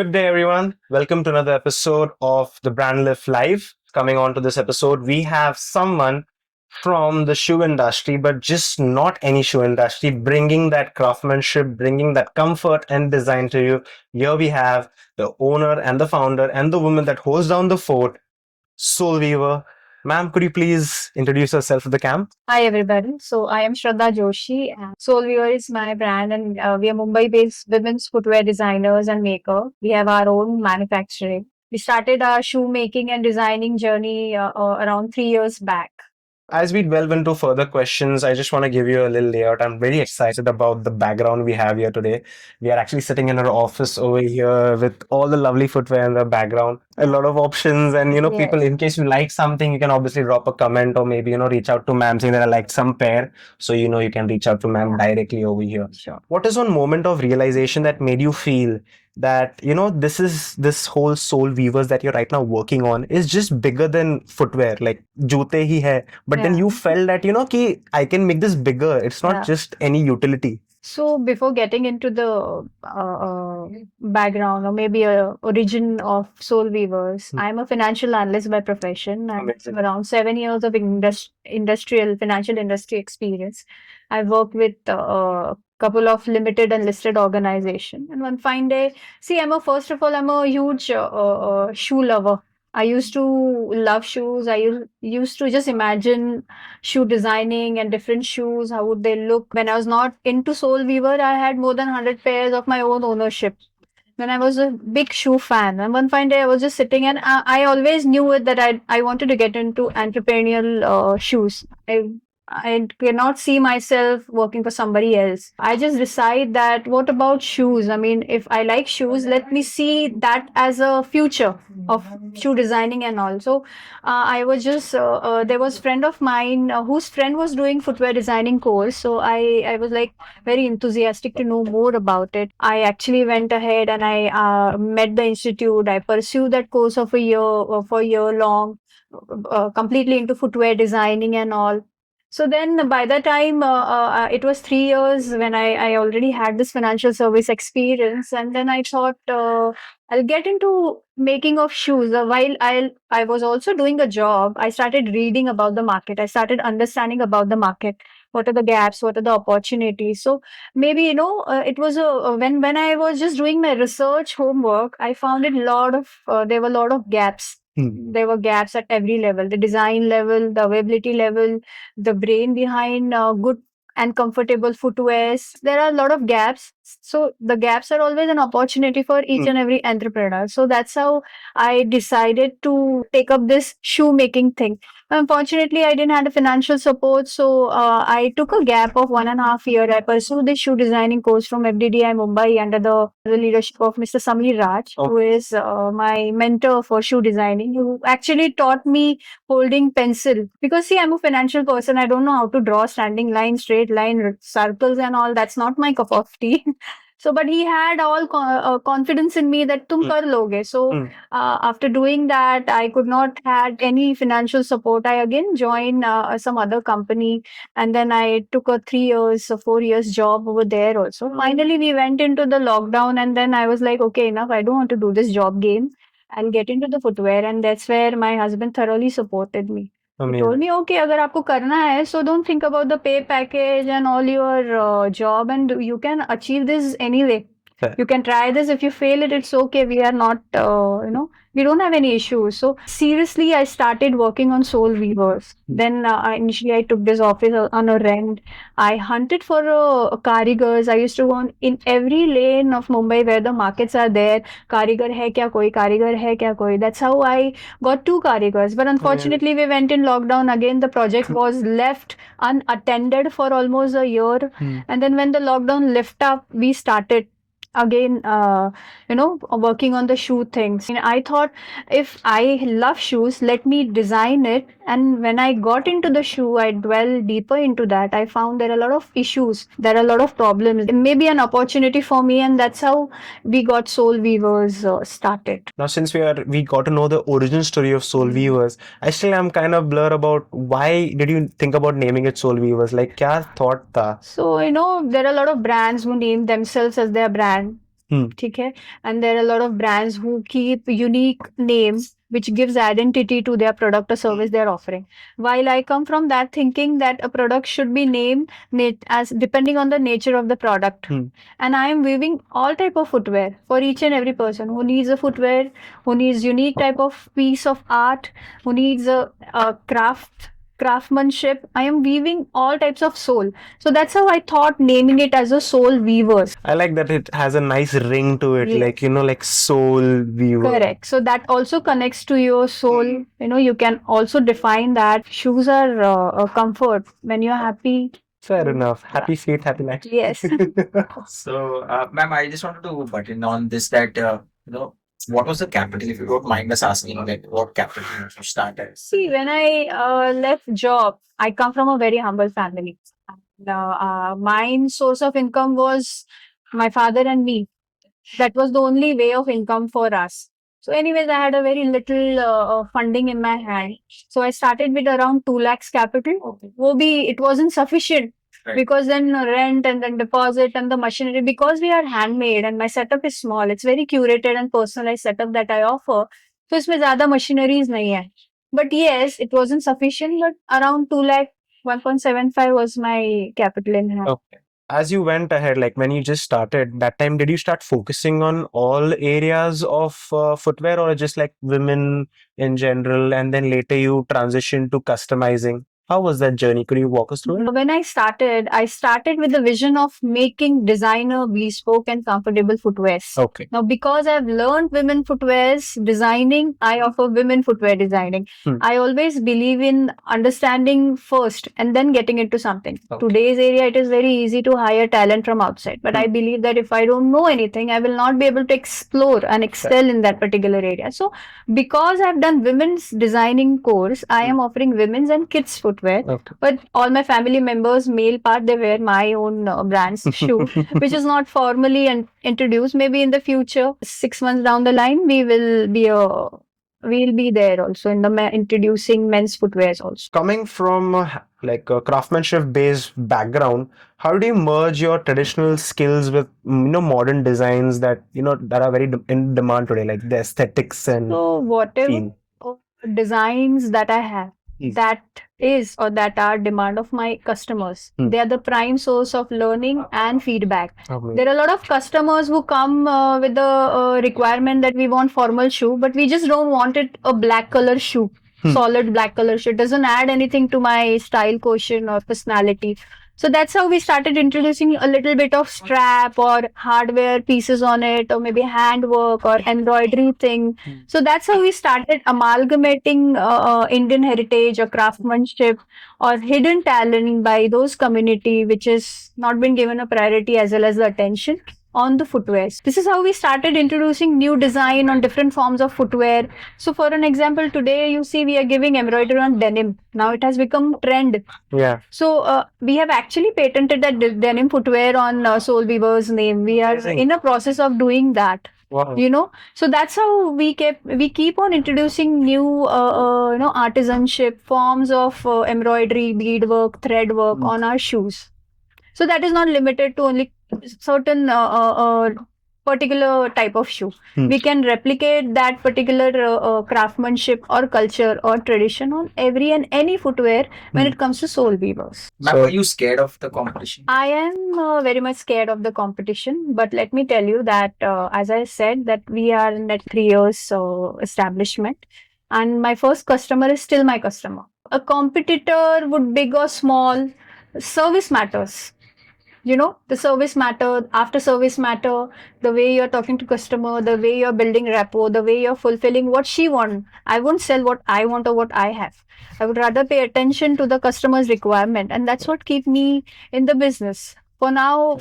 Good day, everyone. Welcome to another episode of the Brand Lift Live. Coming on to this episode, we have someone from the shoe industry, but just not any shoe industry, bringing that craftsmanship, bringing that comfort and design to you. Here we have the owner and the founder and the woman that holds down the fort, Soul Weaver. Ma'am, could you please introduce yourself to the camp? Hi everybody. So I am Shraddha Joshi and Soulwear is my brand and we are Mumbai-based women's footwear designers and maker. We have our own manufacturing. We started our shoemaking and designing journey around 3 years back. As we delve into further questions, I just want to give you a little layout. I'm very excited about the background we have here today. We are actually sitting in our office over here with all the lovely footwear in the background, a lot of options. And, people, Yes, in case you like something, you can obviously drop a comment or maybe, reach out to ma'am saying that I liked some pair. So, you can reach out to ma'am directly over here. sure. What is one moment of realization that made you feel that this whole soul weavers that you're right now working on is just bigger than footwear, like joote hi hai, but then Yeah. you felt that ki I can make this bigger, it's not Yeah. just any utility. So before getting into the background or maybe origin of Soul Weavers, I'm a financial analyst by profession. I Amazing. have around 7 years of industrial financial industry experience. I've worked with a couple of limited and listed organization. And one fine day, see, first of all, I'm a huge shoe lover. I used to love shoes. I used to just imagine shoe designing and different shoes. How would they look? When I was not into Soul Weaver, I had more than 100 pairs of my own ownership. When I was a big shoe fan, and one fine day I was just sitting and I always knew it that I wanted to get into entrepreneurial shoes. I cannot see myself working for somebody else. I just decide that what about shoes? I mean, if I like shoes, let me see that as a future of shoe designing and all. So I was just there was friend of mine whose friend was doing footwear designing course. So I was like very enthusiastic to know more about it. I actually went ahead and I met the institute. I pursued that course of a year for a year long, completely into footwear designing and all. So then by the time it was 3 years when I already had this financial service experience, and then I thought I'll get into making of shoes. While I was also doing a job, I started reading about the market. I started understanding about the market. What are the gaps? What are the opportunities? So maybe it was when I was just doing my research homework, I found it lot of there were a lot of gaps. There were gaps at every level, the design level, the availability level, the brain behind good and comfortable footwears. There are a lot of gaps. So the gaps are always an opportunity for each and every entrepreneur. So that's how I decided to take up this shoemaking thing. Unfortunately, I didn't have the financial support, so I took a gap of 1.5 year. I pursued this shoe designing course from FDDI Mumbai under the leadership of Mr. Samir Raj, who is my mentor for shoe designing, who actually taught me holding pencil. Because see, I'm a financial person. I don't know how to draw standing line, straight line, circles, and all. That's not my cup of tea. So, but he had all confidence in me that tum kar loge. So, after doing that, I could not had any financial support. I again joined some other company, and then I took a 3 years or 4 years job over there also. Finally, we went into the lockdown, and then I was like, okay, enough. I don't want to do this job game. I'll get into the footwear, and that's where my husband thoroughly supported me. He told me, okay, अगर आपको करना है, so don't think about the pay package and all your job, and you can achieve this anyway. You can try this. If you fail it, it's okay. We are not, we don't have any issues. So seriously, I started working on Soul Weavers. Then initially I took this office on a rent. I hunted for karigars. I used to go in every lane of Mumbai where the markets are there. Karigar hai kya koi? Karigar hai kya koi? That's how I got two karigars. But unfortunately, we went in lockdown again. The project was left unattended for almost a year. And then when the lockdown lifted up, we started again working on the shoe things. And I thought, if I love shoes, let me design it. And when I got into the shoe, I dwell deeper into that. I found there are a lot of issues, there are a lot of problems. It may be an opportunity for me, and that's how we got Soul Weavers started. Now, since we got to know the origin story of Soul Weavers, I still am kind of blur about why did you think about naming it Soul Weavers? Like, kya thought tha? So there are a lot of brands who name themselves as their brand. ठीक है, and there are a lot of brands who keep unique names which gives identity to their product or service they are offering. While I come from that thinking that a product should be named as depending on the nature of the product, and I am weaving all type of footwear for each and every person who needs a footwear, who needs unique type of piece of art, who needs a craftsmanship. I am weaving all types of soul. So that's how I thought naming it as a soul weavers. I like that it has a nice ring to it, Yes. like, like soul weaver. Correct. So that also connects to your soul. You can also define that shoes are a comfort when you're happy. Fair enough. Happy feet, happy life. Yes. So, ma'am, I just wanted to butt in on this that, what was the capital, if you don't mind us asking, like, what capital you started? See, when I left job, I come from a very humble family. My source of income was my father and me. That was the only way of income for us. So, anyways, I had a very little funding in my hand. So, I started with around 2 lakhs capital. Okay. It wasn't sufficient. Right. Because then rent and then deposit and the machinery, because we are handmade and my setup is small, it's very curated and personalized setup that I offer. So इसमें ज़्यादा machineries नहीं है. But yes, it wasn't sufficient, but around 2 lakh, 1.75 was my capital in hand. Okay. As you went ahead, like when you just started, that time, did you start focusing on all areas of footwear or just like women in general? And then later you transitioned to customizing. How was that journey? Could you walk us through it? When I started with the vision of making designer, bespoke, and comfortable footwears. Okay. Now, because I've learned women footwears designing, I offer women footwear designing. I always believe in understanding first and then getting into something. Okay. Today's area, it is very easy to hire talent from outside. But I believe that if I don't know anything, I will not be able to explore and excel in that particular area. So, because I've done women's designing course, I am offering women's and kids footwear. Okay. But all my family members, male part, they wear my own brand's shoe, which is not formally introduced. Maybe in the future, 6 months down the line, we'll be there also in the introducing men's footwears also. Coming from like a craftsmanship based background, how do you merge your traditional skills with modern designs that that are very in demand today, like the aesthetics and So whatever feel? designs that I have, that is or that are demand of my customers, they are the prime source of learning and feedback. There are a lot of customers who come with the requirement that we want formal shoe, but we just don't want it a black color shoe, solid black color shoe. It doesn't add anything to my style quotient or personality. So that's how we started introducing a little bit of strap or hardware pieces on it, or maybe handwork or embroidery thing. So that's how we started amalgamating Indian heritage or craftsmanship or hidden talent by those community which has not been given a priority as well as the attention on the footwears. This is how we started introducing new design on different forms of footwear. So for an example, today you see we are giving embroidery on denim. Now it has become trend. Yeah. So we have actually patented that denim footwear on Soul Weaver's name. We are Amazing. in a process of doing that. Wow. So that's how we keep on introducing new artisanship forms of embroidery, beadwork, thread work on our shoes. So that is not limited to only certain particular type of shoe. We can replicate that particular craftsmanship or culture or tradition on every and any footwear when it comes to soul weavers. Ma'am, So- are you scared of the competition? I am very much scared of the competition, but let me tell you that as I said that we are in that 3 years establishment, and my first customer is still my customer. A competitor would big or small, service matters. The service matter, after service matter, the way you're talking to customer, the way you're building rapport, the way you're fulfilling what she wants. I won't sell what I want or what I have. I would rather pay attention to the customer's requirement, and that's what keep me in the business. For now,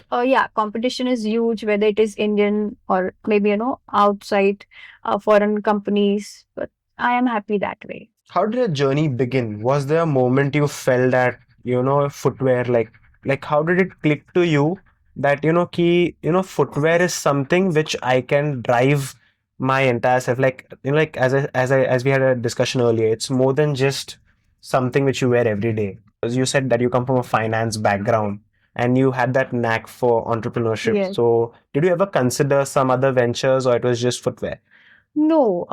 competition is huge, whether it is Indian or maybe, outside foreign companies, but I am happy that way. How did your journey begin? Was there a moment you felt that, footwear, like how did it click to you that, footwear is something which I can drive my entire self? Like, as we had a discussion earlier, it's more than just something which you wear every day. As you said that you come from a finance background. and you had that knack for entrepreneurship. Yes. So did you ever consider some other ventures, or it was just footwear? No,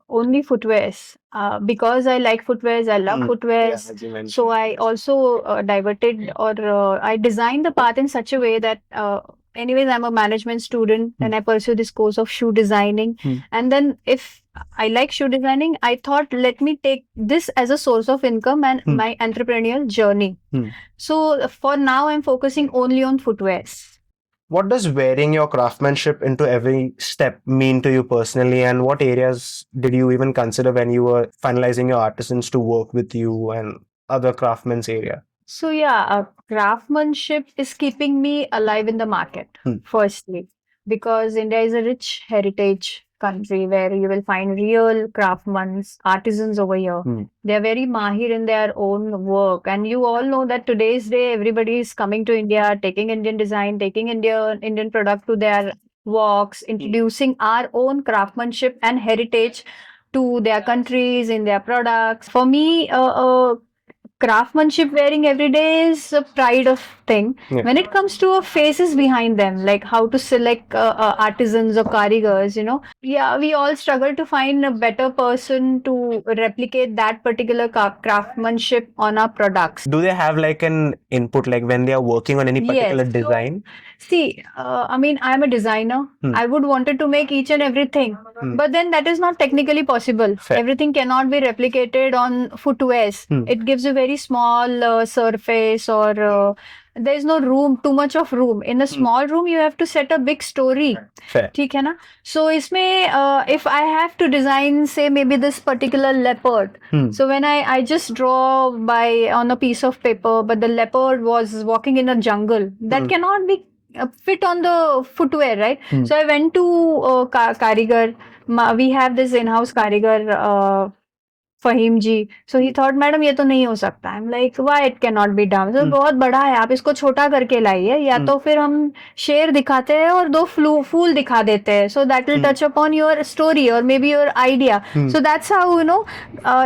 only footwears. Because I like footwears, I love Yeah, footwears. as you mentioned. So I also diverted, or I designed the path in such a way that, anyways, I'm a management student and I pursue this course of shoe designing. And then if I like shoe designing, I thought, let me take this as a source of income and my entrepreneurial journey. So for now, I'm focusing only on footwears. What does wearing your craftsmanship into every step mean to you personally, and what areas did you even consider when you were finalizing your artisans to work with you and other craftsmen's area? So yeah, craftsmanship is keeping me alive in the market, firstly, because India is a rich heritage country where you will find real craftsmen, artisans over here. They are very mahir in their own work, and you all know that today's day everybody is coming to India, taking Indian design, taking Indian product to their walks, introducing our own craftsmanship and heritage to their countries in their products. For me, craftsmanship wearing every day is a pride of thing. Yeah. When it comes to faces behind them, like how to select artisans or karigars, yeah, we all struggle to find a better person to replicate that particular craftsmanship on our products. Do they have like an input, like when they are working on any particular Yes. design? See, I mean, I'm a designer. I would wanted to make each and everything, but then that is not technically possible. Fair. Everything cannot be replicated on footwears. It gives a very small surface, or there is no room, too much of room. In a small room, you have to set a big story. Fair. ठीक है ना? So इसमें if I have to design, say maybe this particular leopard, so when I just draw on a piece of paper, but the leopard was walking in a jungle, that cannot be fit on the footwear, right? So I went to Karigar. We have this in-house Karigar, Faheem ji. So he thought, madam ये तो नहीं हो सकता. I'm like, why it cannot be done? So बहुत बड़ा है, आप इसको छोटा करके लाइए, या तो फिर हम शेर दिखाते हैं और दो फूल दिखा देते हैं. So that will touch upon your story or maybe your idea. So that's how,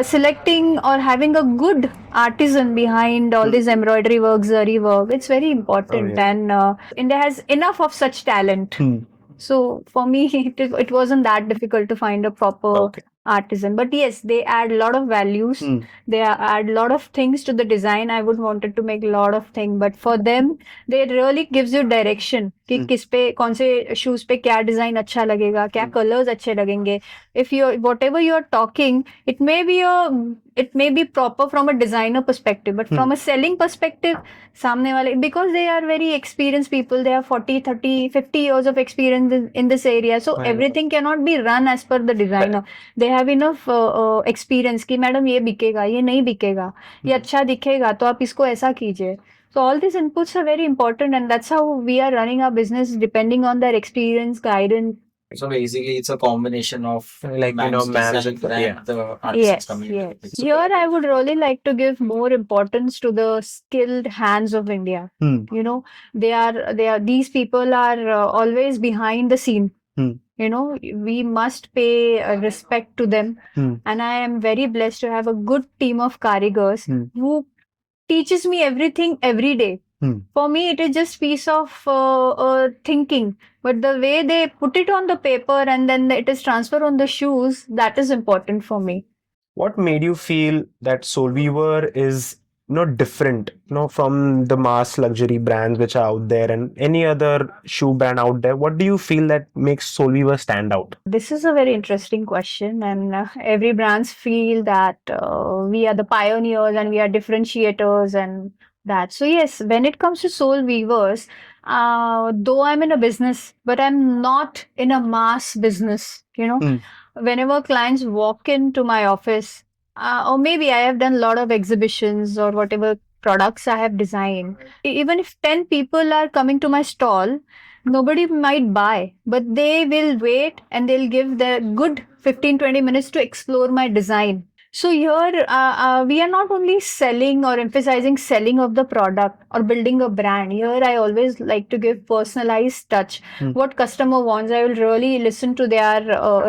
selecting or having a good artisan behind all this embroidery work, zari work, it's very important. And India has enough of such talent. So for me, it wasn't that difficult to find a proper artisan. But yes, they add a lot of values. They add a lot of things to the design. I would wanted to make a lot of things, but for them, they really gives you direction कि किस पे कौन से shoes पे क्या design अच्छा लगेगा, क्या कलर्स अच्छे लगेंगे. If you whatever you are talking, it may be proper from a designer perspective, but from a selling perspective, सामने वाले, because they are very experienced people, they have 40, 30, 50 years of experience in this area, so everything cannot be run as per the designer. They have enough experience कि madam ये बिकेगा, ये नहीं बिकेगा, ये अच्छा दिखेगा तो आप इसको ऐसा कीजिए. So all these inputs are very important, and that's how we are running our business, depending on their experience, guidance. So basically, it's a combination of Like, management yeah. and the artists coming Yes. together. So Here, I would really like to give more importance to the skilled hands of India. These people are always behind the scene. We must pay respect to them. And I am very blessed to have a good team of karigars who teaches me everything every day. For me, it is just piece of thinking, but the way they put it on the paper and then it is transferred on the shoes, that is important for me. What made you feel that Soulweaver is different, from the mass luxury brands which are out there and any other shoe brand out there? What do you feel that makes Soulweaver stand out? This is a very interesting question, and every brands feel that we are the pioneers and we are differentiators and that. So yes, when it comes to Soul Weavers, though I'm in a business, but I'm not in a mass business. Whenever clients walk into my office, or maybe I have done a lot of exhibitions or whatever products I have designed. Even if 10 people are coming to my stall, nobody might buy, but they will wait and they'll give their good 15-20 minutes to explore my design. So here, we are not only selling or emphasizing selling of the product or building a brand. Here, I always like to give personalized touch. What customer wants, I will really listen to their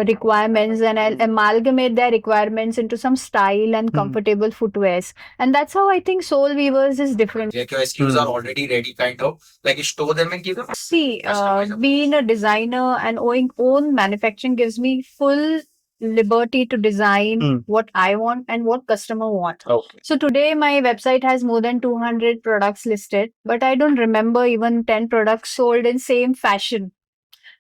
requirements, and I'll amalgamate their requirements into some style and comfortable footwears. And that's how I think Soul Weavers is different. Like your SKUs are already ready, kind of like you store them and give them. See, Customize. being a designer and owning own manufacturing gives me full liberty to design what I want and what customer want. Okay. So today my website has more than 200 products listed, but I don't remember even 10 products sold in same fashion.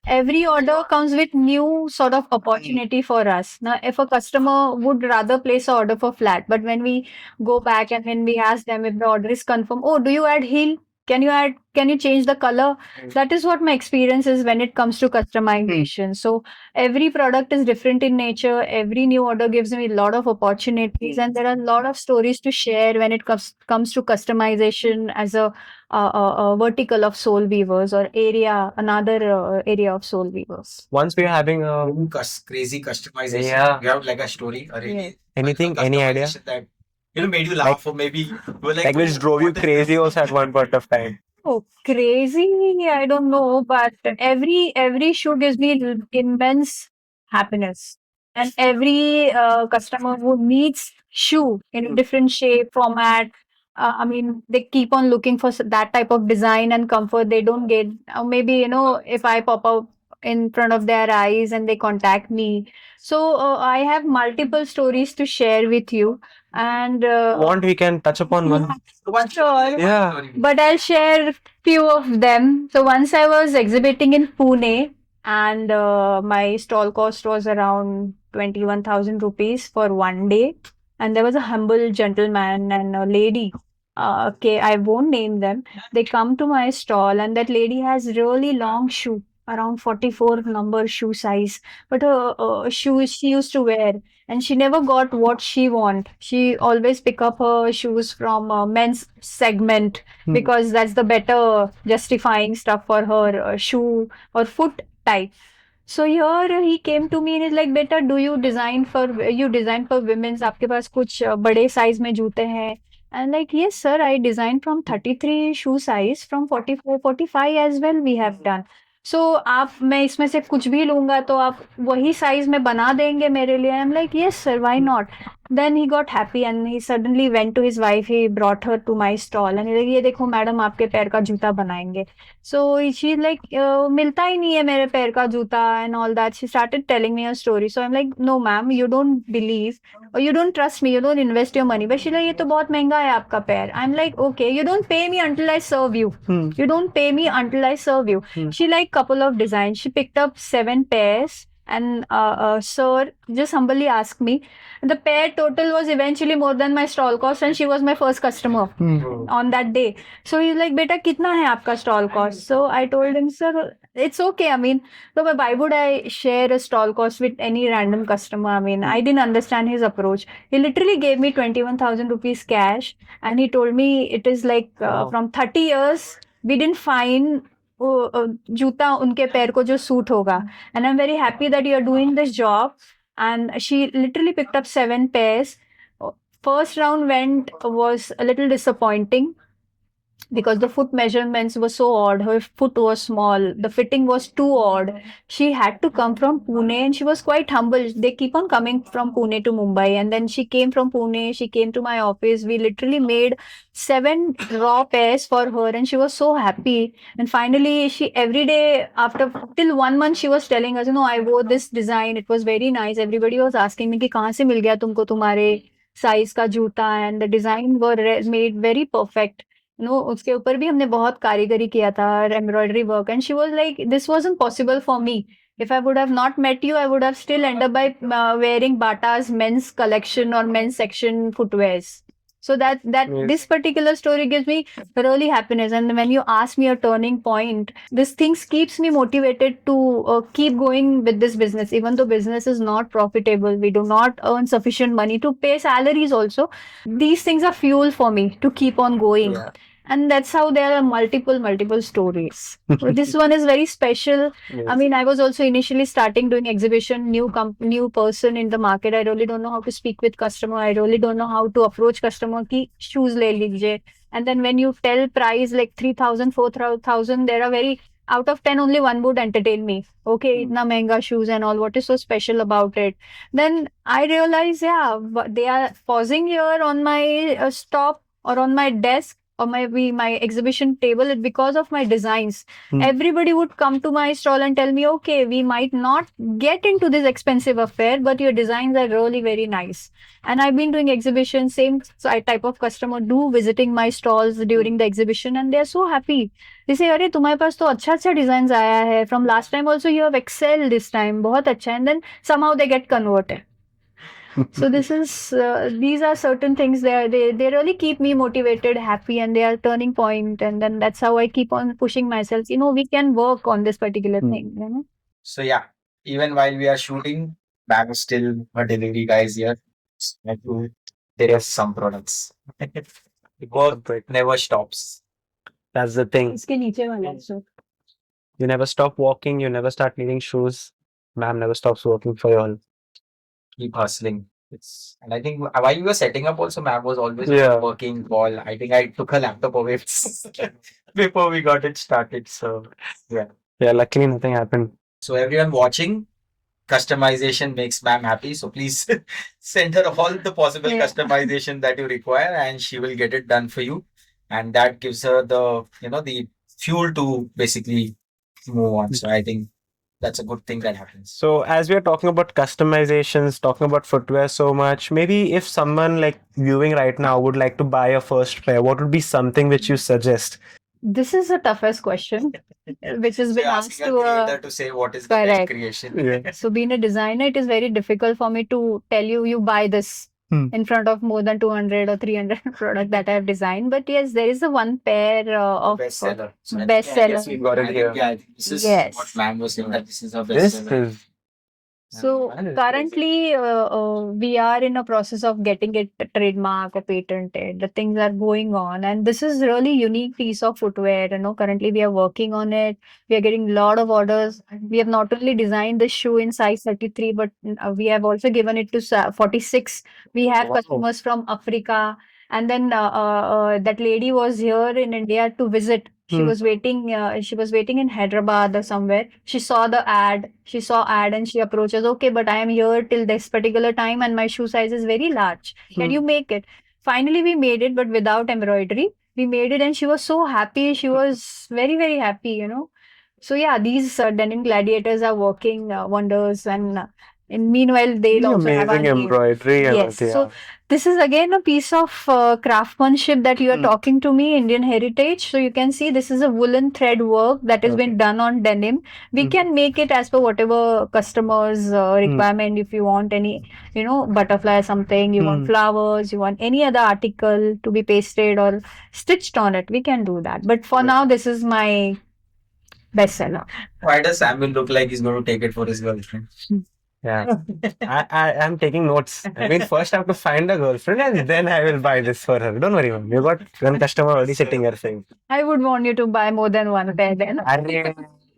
Every order comes with new sort of opportunity for us. Now, if a customer would rather place an order for flat, but when we go back and when we ask them if the order is confirmed, oh, do you add heel? Can you change the color? That is what my experience is when it comes to customization. So every product is different in nature. Every new order gives me a lot of opportunities, and there are a lot of stories to share when it comes to customization as a vertical of Soul Weavers or another area of Soul Weavers. Once we're having a Crazy customization. Yeah. You have like a story or any anything, any idea, customization that made you laugh, or maybe you were like which drove you crazy also at one point of time. Oh, crazy! I don't know, but every shoe gives me immense happiness, and every customer who needs shoe in a different shape, format. I mean, they keep on looking for that type of design and comfort. They don't get, or maybe if I pop up in front of their eyes and they contact me. So I have multiple stories to share with you, and Want we can touch upon one. Sure. Yeah. But I'll share few of them. So once I was exhibiting in Pune, and my stall cost was around 21,000 rupees for one day. And there was a humble gentleman and a lady. Okay, I won't name them. They come to my stall, and that lady has really long shoe, around 44 number shoe size. But shoes she used to wear, and she never got what she want. She always pick up her shoes from men's segment because that's the better justifying stuff for her shoe or foot type. So here he came to me and he's like, "Beta, do you design for women's? आपके पास कुछ बड़े size में जूते हैं?" And like, "Yes, sir, I design from 33 shoe size, from 44, 45 as well we have done." So मैं इसमें से कुछ भी लूंगा तो आप वही size में बना देंगे मेरे लिए? I'm like, "Yes, sir, why not?" Then he got happy and he suddenly went to his wife. He brought her to my stall and he's like, "ये देखो मैडम आपके पैर का जूता बनाएंगे." So she's like, मिलता ही नहीं है मेरे पैर का जूता and all that. She started telling me a story. So I'm like, "No, ma'am, you don't believe or you don't trust me. You don't invest your money." But she's like, ये तो बहुत महंगा है आपका पैर. I'm like, "Okay, you don't pay me until I serve you. You don't pay me until I serve you." She liked couple of designs. She picked up 7 pairs. And sir just humbly asked me. The pair total was eventually more than my stall cost, and she was my first customer on that day. So he's like, "Beta, kitna hai aapka stall cost?" So I told him, "Sir, it's okay. I mean, so why would I share a stall cost with any random customer?" I mean, I didn't understand his approach. He literally gave me 21,000 rupees cash, and he told me it is like from 30 years we didn't find जूता उनके पैर को जो suit होगा. And I'm very happy that you're doing this job. And she literally picked up 7 pairs. First round was a little disappointing because the foot measurements were so odd. Her foot was small. The fitting was too odd. She had to come from Pune and she was quite humble. They keep on coming from Pune to Mumbai. And then she came from Pune. She came to my office. We literally made 7 raw pairs for her and she was so happy. And finally, she every day after till 1 month, she was telling us, I wore this design. It was very nice. Everybody was asking me, कि कहाँ से मिल गया तुमको तुम्हारे size का जूता, and the design were made very perfect. उसके ऊपर भी हमने बहुत कारीगरी किया था, embroidery work, and she was like, "This wasn't possible for me. If I would have not met you, I would have still ended up by wearing Bata's men's collection or men's section footwears." So that Yes. this particular story gives me really happiness. And when you ask me a turning point, this things keeps me motivated to keep going with this business, even though business is not profitable. We do not earn sufficient money to pay salaries also. These things are fuel for me to keep on going. Yeah. and that's how there are multiple stories. So this one is very special. Yes. I mean, I was also initially starting doing exhibition, new person in the market. I really don't know how to speak with customer. I really don't know how to approach customer ki shoes le lijiye. And then when you tell price like 3,000, 4,000, there are very out of 10 only one would entertain me. Okay, itna mehenga shoes and all. What is so special about it? Then I realize, yeah, they are pausing here on my stop or on my desk or my exhibition table because of my designs. Everybody would come to my stall and tell me, okay, we might not get into this expensive affair, but your designs are really very nice. And I've been doing exhibitions, same type of customer do visiting my stalls during the exhibition, and they're so happy. They say, अरे तुम्हारे पास तो अच्छा design आया है. From last time also you have excelled this time. बहुत अच्छा. And then somehow they get converted. So this is these are certain things they really keep me motivated, happy, and they are turning point. And then that's how I keep on pushing myself. We can work on this particular thing. So yeah, even while we are shooting, Bag is still a delivery guy is here. There are some products. Work never stops. That's the thing. इसके नीचे वाला है, so. You never stop walking. You never start needing shoes. Ma'am never stops working for you all. Keep hustling. And I think while we were setting up also, ma'am was always Yeah. working ball. I think I took her laptop away before we got it started. So Yeah, luckily nothing happened. So everyone watching, customization makes ma'am happy. So please send her all the possible Yeah. customization that you require, and she will get it done for you. And that gives her the the fuel to basically move on. So I think that's a good thing that happens. So as we are talking about customizations, talking about footwear so much, maybe if someone like viewing right now would like to buy a first pair, what would be something which you suggest? This is the toughest question, which has So been you're asked asking a to creator to say what is the correct. next creation. Yeah. So being a designer, it is very difficult for me to tell you buy this in front of more than 200 or 300 product that I have designed. But yes, there is a one pair of Bestseller. So I bestseller. guess we've got it here. Yeah, I think this is Yes. what ma'am was saying, that this is a This bestseller. is So that is currently, we are in a process of getting it trademark or patented. The things are going on, and this is really unique piece of footwear. Currently we are working on it. We are getting a lot of orders. We have not only designed the shoe in size 33, but we have also given it to 46. We have Wow. customers from Africa, and then that lady was here in India to visit. She was waiting. She was waiting in Hyderabad or somewhere. She saw the ad. She saw ad and she approaches. Okay, but I am here till this particular time, and my shoe size is very large. Can you make it? Finally, we made it, but without embroidery. We made it, and she was so happy. She was very very happy. So yeah, these denim gladiators are working wonders, and meanwhile they'll also have our amazing name. embroidery. and Yes. all, So yeah. this is again a piece of craftsmanship that you are talking to me, Indian heritage. So you can see this is a woolen thread work that has been done on denim. We can make it as per whatever customers requirement. If you want any, butterfly or something, you want flowers, you want any other article to be pasted or stitched on it, we can do that. But for now, this is my bestseller. Why does Samuel look like he's going to take it for his girlfriend? Yeah. I'm taking notes. I mean, first I have to find a girlfriend and then I will buy this for her. Don't worry, ma'am. You got one customer already sitting here saying, I would want you to buy more than one pair then.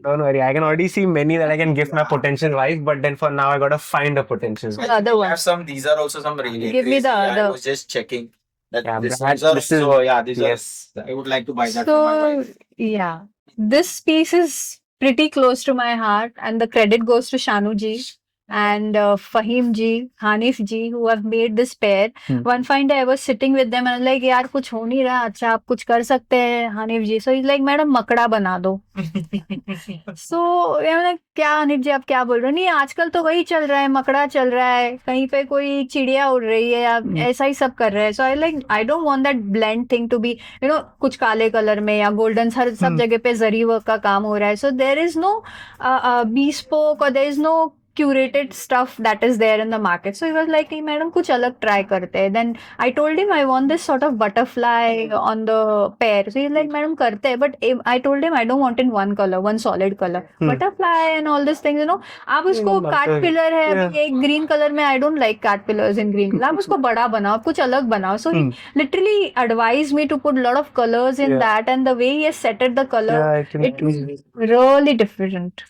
don't worry. I can already see many that I can give my potential wife, but then for now I gotta find a potential So wife. I think other we one. have some. These are also some really Give me the crazy. I other. was just checking that Yeah, these but are this is- so yeah. These yes. are. I would like to buy that for my So, wife. yeah, this piece is pretty close to my heart, and the credit goes to Shanu ji and Fahim ji, Hanif ji, who have made this pair. One fine day I was sitting with them and I was like, यार कुछ हो नहीं रहा, अच्छा आप कुछ कर सकते हैं हानिफ जी. So he's like, मैडम मकड़ा बना दो. So like, क्या हानिफ जी आप क्या बोल रहे हो? नहीं आजकल तो वही चल रहा है, मकड़ा चल रहा है, कहीं पे कोई चिड़िया उड़ रही है या ऐसा ही सब कर रहे हैं. So I don't want that blend thing to be, कुछ काले कलर में या गोल्डन हर सब जगह पे जरी वर्क का काम हो रहा है. So there is no bespoke or there is no curated stuff that is there in the market. So he was like, hey, madam, kuch alag try karte hain. Then I told him I want this sort of butterfly on the pair. So he's like, madam, karte hain. But I told him I don't want in one color, one solid color. Butterfly and all these things, आप उसको caterpillar है अभी एक green color में, I don't like caterpillars in green color. आप उसको बड़ा बनाओ, कुछ अलग बनाओ. So he literally advised me to put a lot of colors in that, and the way he has setted the color, it was really different.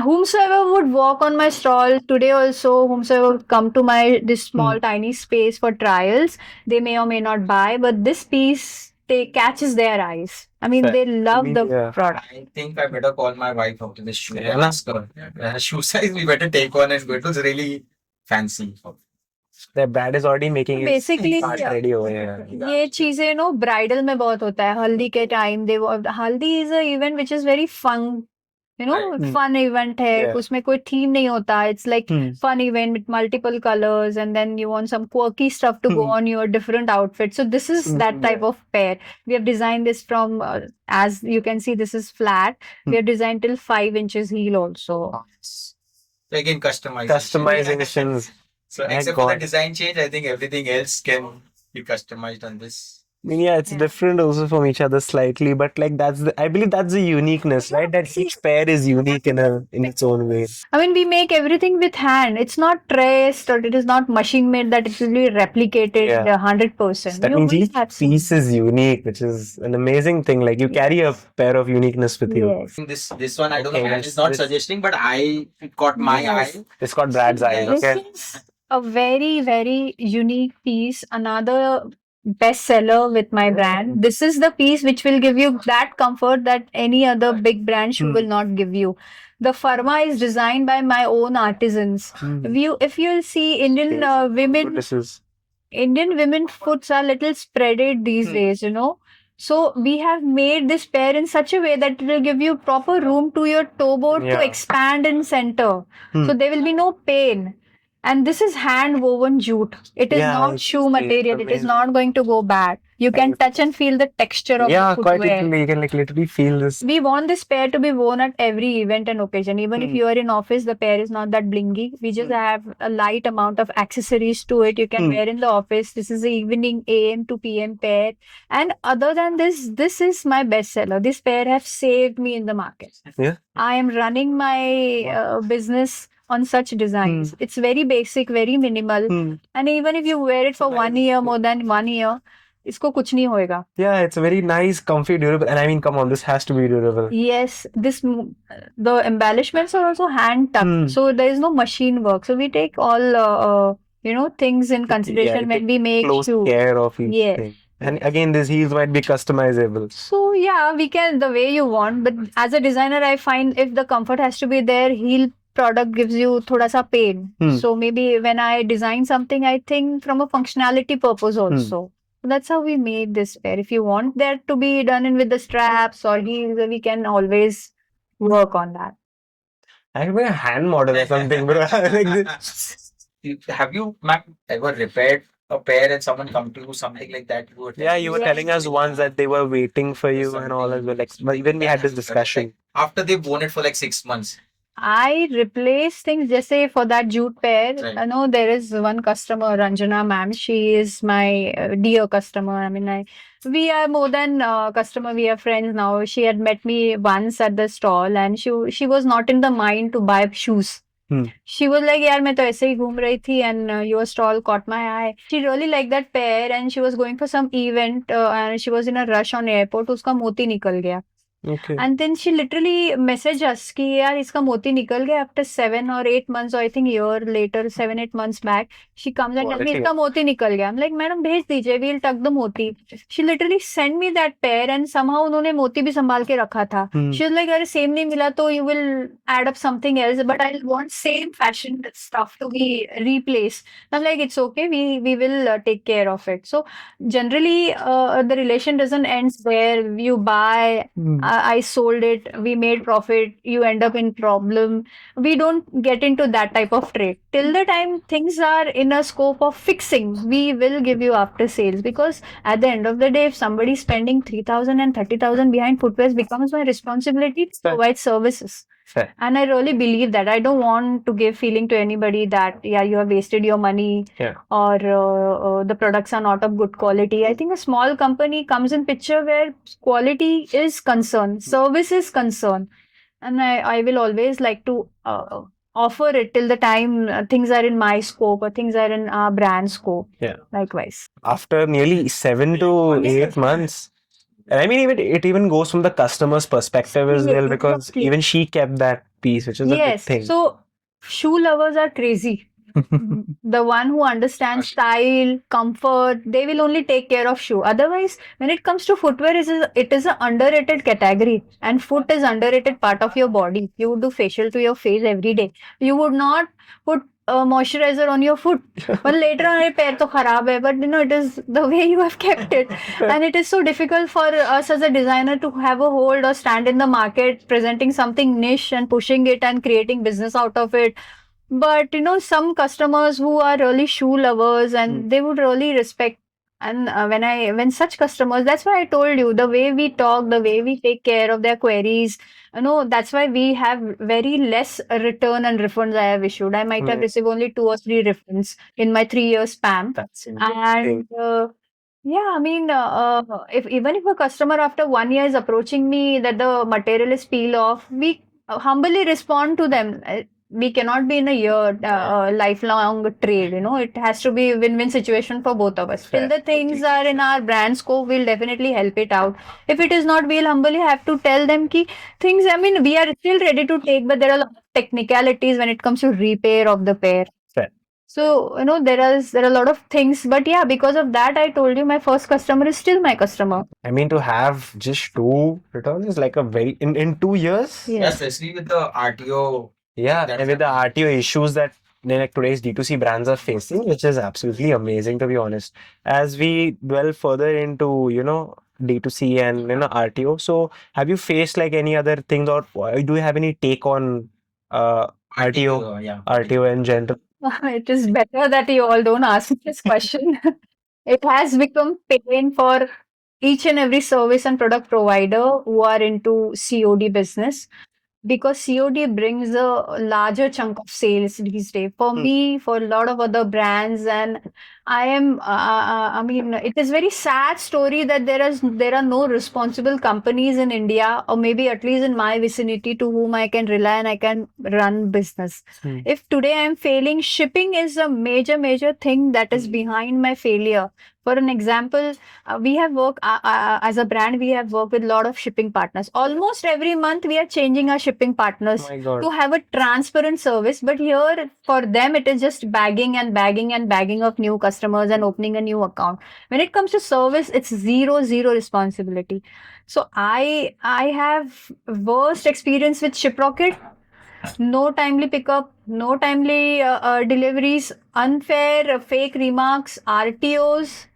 Whomsoever would walk on my stall today also, whomsoever would come to my this small tiny space for trials, they may or may not buy, but this piece catches their eyes. I mean, they love the product. I think I better call my wife after this shoe. Ask her. Shoe size we better take on and go. It was really fancy. The brand is already making it Basically, ready over here. ये चीजें bridal में बहुत होता है. हल्दी के time haldi is a event which is very fun, fun event है. उसमें कोई theme नहीं होता. It's like fun event with multiple colors, and then you want some quirky stuff to go on your different outfits. So this is that type of pair. We have designed this from, as you can see, this is flat. We have designed till 5 inches heel also. So again, Customizations. So except for the design change, I think everything else can be customized on this. I mean, yeah, it's different also from each other slightly, but like I believe that's the uniqueness, right? That each pair is unique in its own way. I mean, we make everything with hand. It's not traced, or it is not machine made that it will be replicated 100%. That means each piece is unique, which is an amazing thing. Like you carry a pair of uniqueness with you. Yes. This one, I don't know, it's not suggesting, but it caught my eye. It's got Brad's eye. Okay. This is a very, very unique piece. Another bestseller with my brand. This is the piece which will give you that comfort that any other big brand shoe will not give you. The Farma is designed by my own artisans. If you'll see Indian women, Indian women foots are little spreaded these days, So we have made this pair in such a way that it will give you proper room to your toe board to expand in center. So there will be no pain. And this is hand woven jute. It is not shoe material. It is not going to go bad. You can touch and feel the texture of the footwear. Quite literally. You can literally feel this. We want this pair to be worn at every event and occasion. Even if you are in office, the pair is not that blingy. We just have a light amount of accessories to it. You can wear in the office. This is the evening AM to PM pair. And other than this, this is my bestseller. This pair has saved me in the market. Yeah. I am running my business on such designs. It's very basic, very minimal. And even if you wear it for 1 year, more than 1 year, इसको कुछ नहीं होएगा. Yeah, it's a very nice, comfy, durable. And I mean, come on, this has to be durable. Yes, the embellishments are also hand tucked. So there is no machine work. So we take all, things in consideration when we make close shoes. care of each thing. And again, these heels might be customizable. So yeah, we can the way you want. But as a designer, I find if the comfort has to be there, heel product gives you thoda sa pain. So maybe when I design something, I think from a functionality purpose also. That's how we made this pair. If you want that to be done in with the straps or heels, we can always work on that. I have a hand model or something, bro. Have you, ma'am, ever repaired a pair and someone come to you, something like that? You were telling us once that they were waiting for you and all as well. But even we had this discussion. After they've worn it for like 6 months. I replace things just say for that jute pair. Right. I know there is one customer, Ranjana ma'am. She is my dear customer. I mean, we are more than customer. We are friends now. She had met me once at the stall, and she was not in the mind to buy shoes. She was like, "यार मैं तो ऐसे ही घूम रही थी, and your stall caught my eye." She really liked that pair, and she was going for some event, and she was in a rush on airport. उसका मोती निकल गया. Okay. And then she literally messaged us कि यार इसका मोती निकल गया after 7 or 8 months, or I think year later, 7-8 months back. She comes and tells me इसका मोती निकल गया. I'm like, मैडम भेज दीजिए, we'll tuck the मोती. She literally sent me that pair, and somehow उन्होंने मोती भी संभाल के रखा था. She was like, अरे same नहीं मिला तो you will add up something else, but I want same fashion stuff to be replaced. I'm like, it's okay, we will take care of it. So generally the relation doesn't end where you buy. I sold it, we made profit, you end up in problem. We don't get into that type of trade. Till the time things are in a scope of fixing, we will give you after sales, because at the end of the day, if somebody is spending 3,000 and 30,000 behind footwear, becomes my responsibility to provide services. Fair. And I really believe that. I don't want to give feeling to anybody that, yeah, you have wasted your money Yeah. or the products are not of good quality. I think a small company comes in picture where quality is concerned, service is concerned. And I will always like to offer it till the time things are in my scope or things are in our brand scope. Yeah. Likewise. After nearly 7 to 8 months, and I mean, it even goes from the customer's perspective as well, because Exactly. even she kept that piece, which is a big Yes. thing. So shoe lovers are crazy. The one who understands style, comfort, they will only take care of shoe. Otherwise, when it comes to footwear, it is an underrated category, and foot is underrated part of your body. You would do facial to your face every day. You would not put moisturizer on your foot. But later on, पैर तो खराब है, but it is the way you have kept it, and it is so difficult for us as a designer to have a hold or stand in the market, presenting something niche and pushing it and creating business out of it. But some customers who are really shoe lovers and they would really respect. And when such customers, that's why I told you the way we talk, the way we take care of their queries, that's why we have very less return and refunds I have issued. I might have received only 2 or 3 refunds in my 3 year span. That's And yeah, I mean, if even if a customer after 1 year is approaching me that the material is peel off, we humbly respond to them. We cannot be in a year lifelong trade. It has to be a win-win situation for both of us. Till the things are in our brand scope, we'll definitely help it out. If it is not, we'll humbly have to tell them ki things. I mean, we are still ready to take, but there are a lot of technicalities when it comes to repair of the pair. Fair. So, there are a lot of things, but yeah, because of that, I told you my first customer is still my customer. I mean, to have just 2 returns is like a very in 2 years. Yeah, especially with the RTO. Yeah, That's and with the happening. RTO issues that like today's D2C brands are facing, which is absolutely amazing, to be honest. As we dwell further into, D2C and RTO, so have you faced like any other things, or do you have any take on RTO, yeah. RTO in general? It is better that you all don't ask me this question. It has become pain for each and every service and product provider who are into COD business, because COD brings a larger chunk of sales these days. For me, for a lot of other brands, and I mean, it is very sad story that there are no responsible companies in India, or maybe at least in my vicinity, to whom I can rely and I can run business. If today I am failing, shipping is a major thing that is behind my failure. For an example, we have worked as a brand. We have worked with a lot of shipping partners. Almost every month, we are changing our shipping partners Oh my God. to have a transparent service. But here, for them, it is just bagging of new customers and opening a new account. When it comes to service, it's zero responsibility. So I have worst experience with Shiprocket. No timely pickup, no timely deliveries, unfair, fake remarks, RTOs.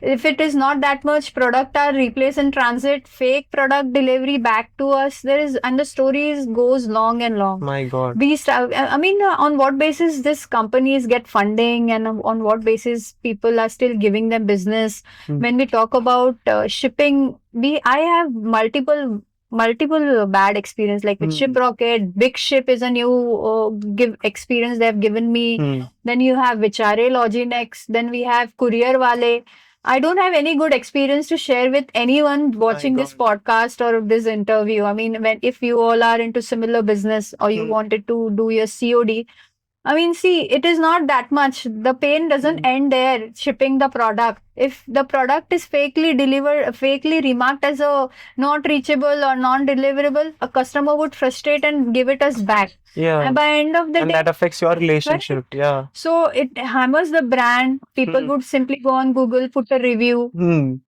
If it is not that much, product are replaced in transit, fake product delivery back to us. And the stories goes long and long. My God. I mean, on what basis this companies get funding, and on what basis people are still giving them business? When we talk about shipping, I have multiple bad experience, like with Shiprocket. Big Ship is a new experience they have given me. Then you have Vichare Loginex. Then we have Courier Wale. I don't have any good experience to share with anyone watching this podcast or this interview. I mean, if you all are into similar business or you wanted to do your COD, I mean, see, it is not that much. The pain doesn't end there shipping the product. If the product is fakely delivered, fakely remarked as a not reachable or non-deliverable, a customer would frustrate and give it us back. Yeah. And by end of the And day, that affects your relationship. Yeah. so it hammers the brand. People would simply go on Google, put a review.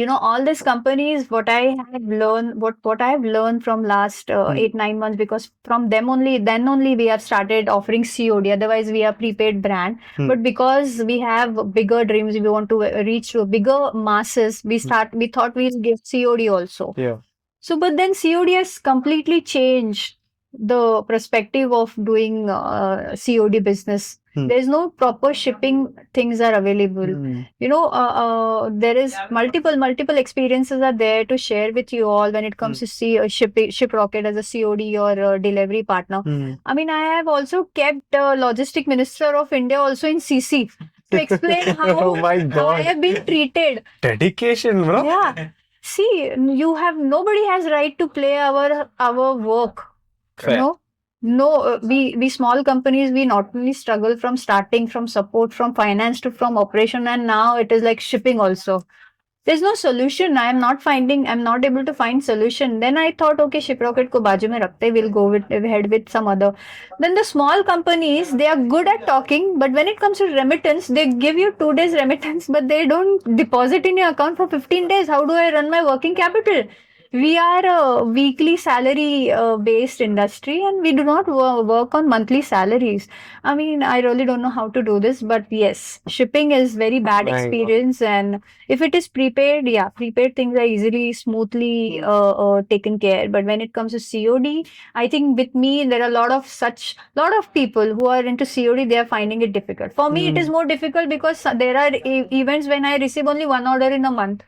All these companies, what I have learned, what I have learned from last 8-9 months, because from then only we have started offering COD. Otherwise, we are prepaid brand. But because we have bigger dreams, we want to reach to bigger masses. We thought we'll give COD also. Yeah. So, but then COD has completely changed. the perspective of doing COD business. Hmm. There's no proper shipping things are available. There is multiple experiences are there to share with you all when it comes to ship rocket as a COD or a delivery partner. I mean, I have also kept logistic minister of India also in CC to explain how Oh my I God. have been treated. Dedication, bro. Yeah. See, nobody has right to play our work. Fair. No, we small companies, we not only struggle from starting, from support, from finance to from operation, and now it is like shipping also. There's no solution. I'm not able to find solution. Then I thought, okay, Shiprocket ko baaju mein rakhte, we'll go with ahead with some other. Then the small companies, they are good at talking, but when it comes to remittance, they give you 2 days remittance, but they don't deposit in your account for 15 days. How do I run my working capital? We are a weekly salary based industry, and we do not work on monthly salaries. I mean, I really don't know how to do this, but yes, shipping is very bad My God. experience. And if it is prepaid, yeah, prepaid things are easily, smoothly taken care. But when it comes to COD, I think with me, there are a lot of people who are into COD, they are finding it difficult. For me, it is more difficult because there are events when I receive only one order in a month.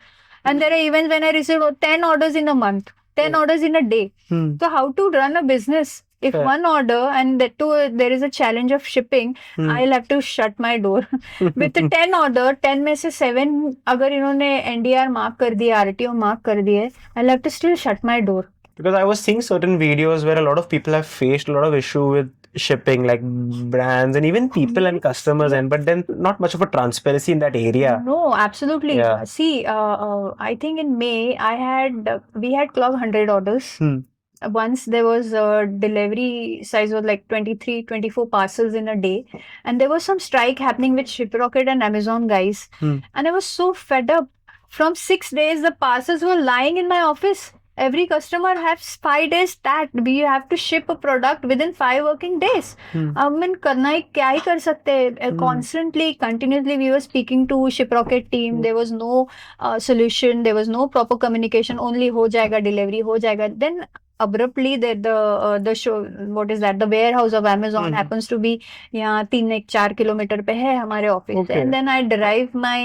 And there are events when I receive 10 orders in a month, 10 orders in a day. So how to run a business? If Fair. one order and that too, there is a challenge of shipping, I'll have to shut my door. With the 10 order, 10 में से 7 अगर इन्होंने NDR mark कर दिया, RTO mark कर दिए, I'll have to still shut my door. Because I was seeing certain videos where a lot of people have faced a lot of issue with shipping, like brands and even people and customers, and but then not much of a transparency in that area. No, absolutely. Yeah. See, I think in May we had clocked 100 orders. Once there was a delivery size was like 23, 24 parcels in a day, and there was some strike happening with Shiprocket and Amazon guys, and I was so fed up. From 6 days, the parcels were lying in my office. Every customer has 5 days that we have to ship a product within 5 working days. I mean, करना ही क्या ही कर सकते हैं? Constantly, continuously, we were speaking to Shiprocket team. There was no solution. There was no proper communication. Only हो जाएगा delivery हो जाएगा. Then abruptly the show, what is that, the warehouse of Amazon happens to be यहाँ 3-4 kilometre पे है हमारे office से. Okay. And then I drive my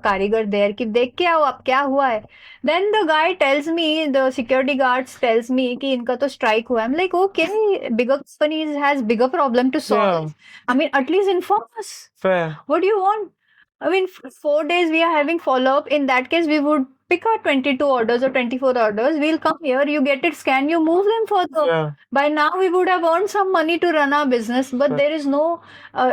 कारीगर there कि देख के आओ अब क्या हुआ है. Then the guy tells me, the security guards tells me कि इनका तो strike हुआ है. I'm like, okay, bigger companies has bigger problem to solve. I mean, at least inform us. Fair. What do you want? I mean, 4 days we are having follow-up. In that case, we would pick our 22 orders or 24 orders. We'll come here, you get it scanned, you move them further. Yeah. By now, we would have earned some money to run our business, but there is no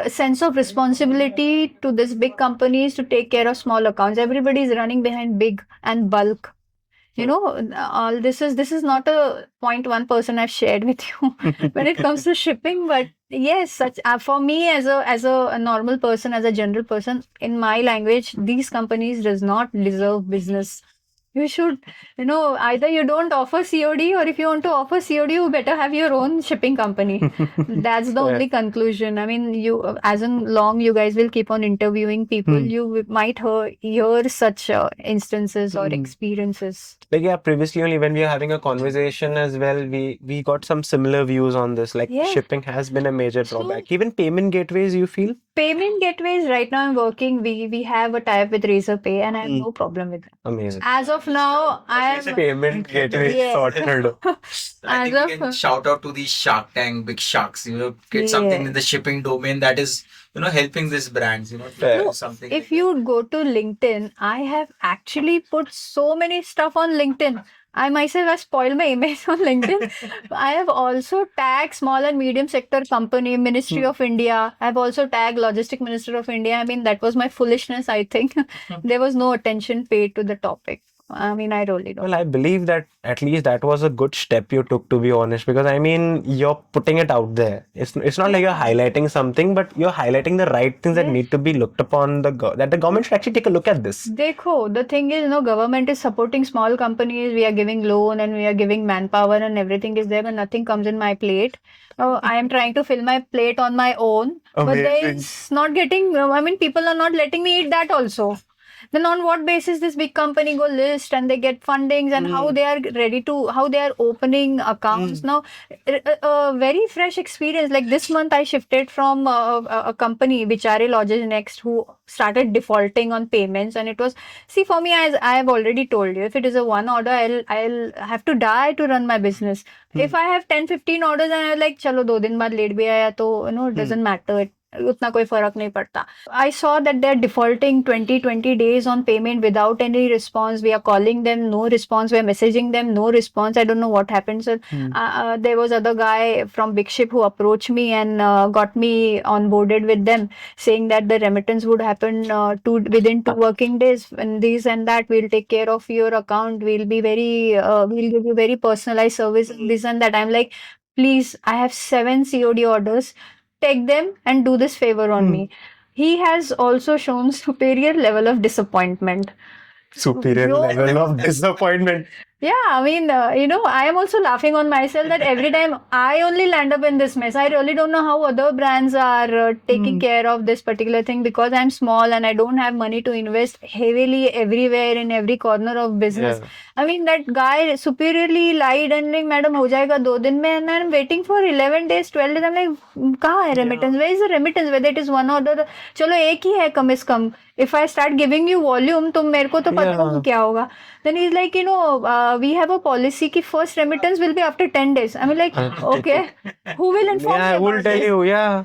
sense of responsibility to these big companies to take care of small accounts. Everybody is running behind big and bulk. All this is not a point one person I've shared with you when it comes to shipping, but yes, such for me as a normal person, as a general person, in my language, these companies does not deserve business. You should, either you don't offer COD, or if you want to offer COD, you better have your own shipping company. That's the only conclusion. I mean, as in long, you guys will keep on interviewing people. You might hear such instances or experiences. Like, yeah, previously only when we were having a conversation as well, we got some similar views on this. Like, Yeah. shipping has been a major drawback. Even payment gateways, you feel? Payment gateways, right now I'm working. We have a tie-up with Razorpay, and I have no problem with that. Amazing. As of now, I am. Payment gateway Yeah. sorted. I As think we of- can shout out to these Shark Tank big sharks. Get something Yeah. in the shipping domain that is, helping these brands. To Fair. do No, something. If you go to LinkedIn, I have actually put so many stuff on LinkedIn. I myself have spoiled my image on LinkedIn. I have also tagged small and medium sector company, Ministry of India. I've also tagged Logistic Minister of India. I mean, that was my foolishness, I think. There was no attention paid to the topic. I mean, I really don't. Well, I believe that at least that was a good step you took, to be honest, because I mean, you're putting it out there. It's not like you're highlighting something, but you're highlighting the right things that Yes. need to be looked upon, that the government should actually take a look at this. Dekho, the thing is, government is supporting small companies. We are giving loan and we are giving manpower and everything is there, but nothing comes in my plate. I am trying to fill my plate on my own, but there Amazing. is not getting. I mean, people are not letting me eat that also. Then on what basis this big company go list and they get fundings, and how they are how they are opening accounts now. A very fresh experience. Like this month, I shifted from a company, Bichare Lodges Next, who started defaulting on payments, and it was, see, for me, as I have already told you, if it is a one order, I'll have to die to run my business. If I have 10-15 orders and I'm like, chalo 2 दिन बाद late भी आया तो it doesn't matter. उतना कोई फर्क नहीं पड़ता. I saw that they're defaulting 20 days on payment without any response. We are calling them, no response. We are messaging them, no response. I don't know what happened. So there was other guy from Big Ship who approached me and got me onboarded with them, saying that the remittance would happen within 2 working days, and this and that. We'll take care of your account. We'll give you very personalized service, this and that. I'm like, please, I have 7 COD orders. Take them and do this favor on me. He has also shown superior level of disappointment. Superior Bro. level of disappointment. Yeah, I mean, I am also laughing on myself that every time I only land up in this mess. I really don't know how other brands are taking care of this particular thing, because I'm small and I don't have money to invest heavily everywhere in every corner of business. Yeah. I mean, that guy superiorly lied and like, madam, ho jayega 2 din mein, and I'm waiting for 11 days, 12 days. I'm like, kahan hai remittance? Where is the remittance? Whether it is one order, chalo ek hi hai kam se kam. If I start giving you volume, तो मेरे को तो पता नहीं क्या होगा. Then he's like, we have a policy कि first remittance will be after 10 days. I mean, like, okay, who will inform me Yeah, I will about tell this? you. Yeah.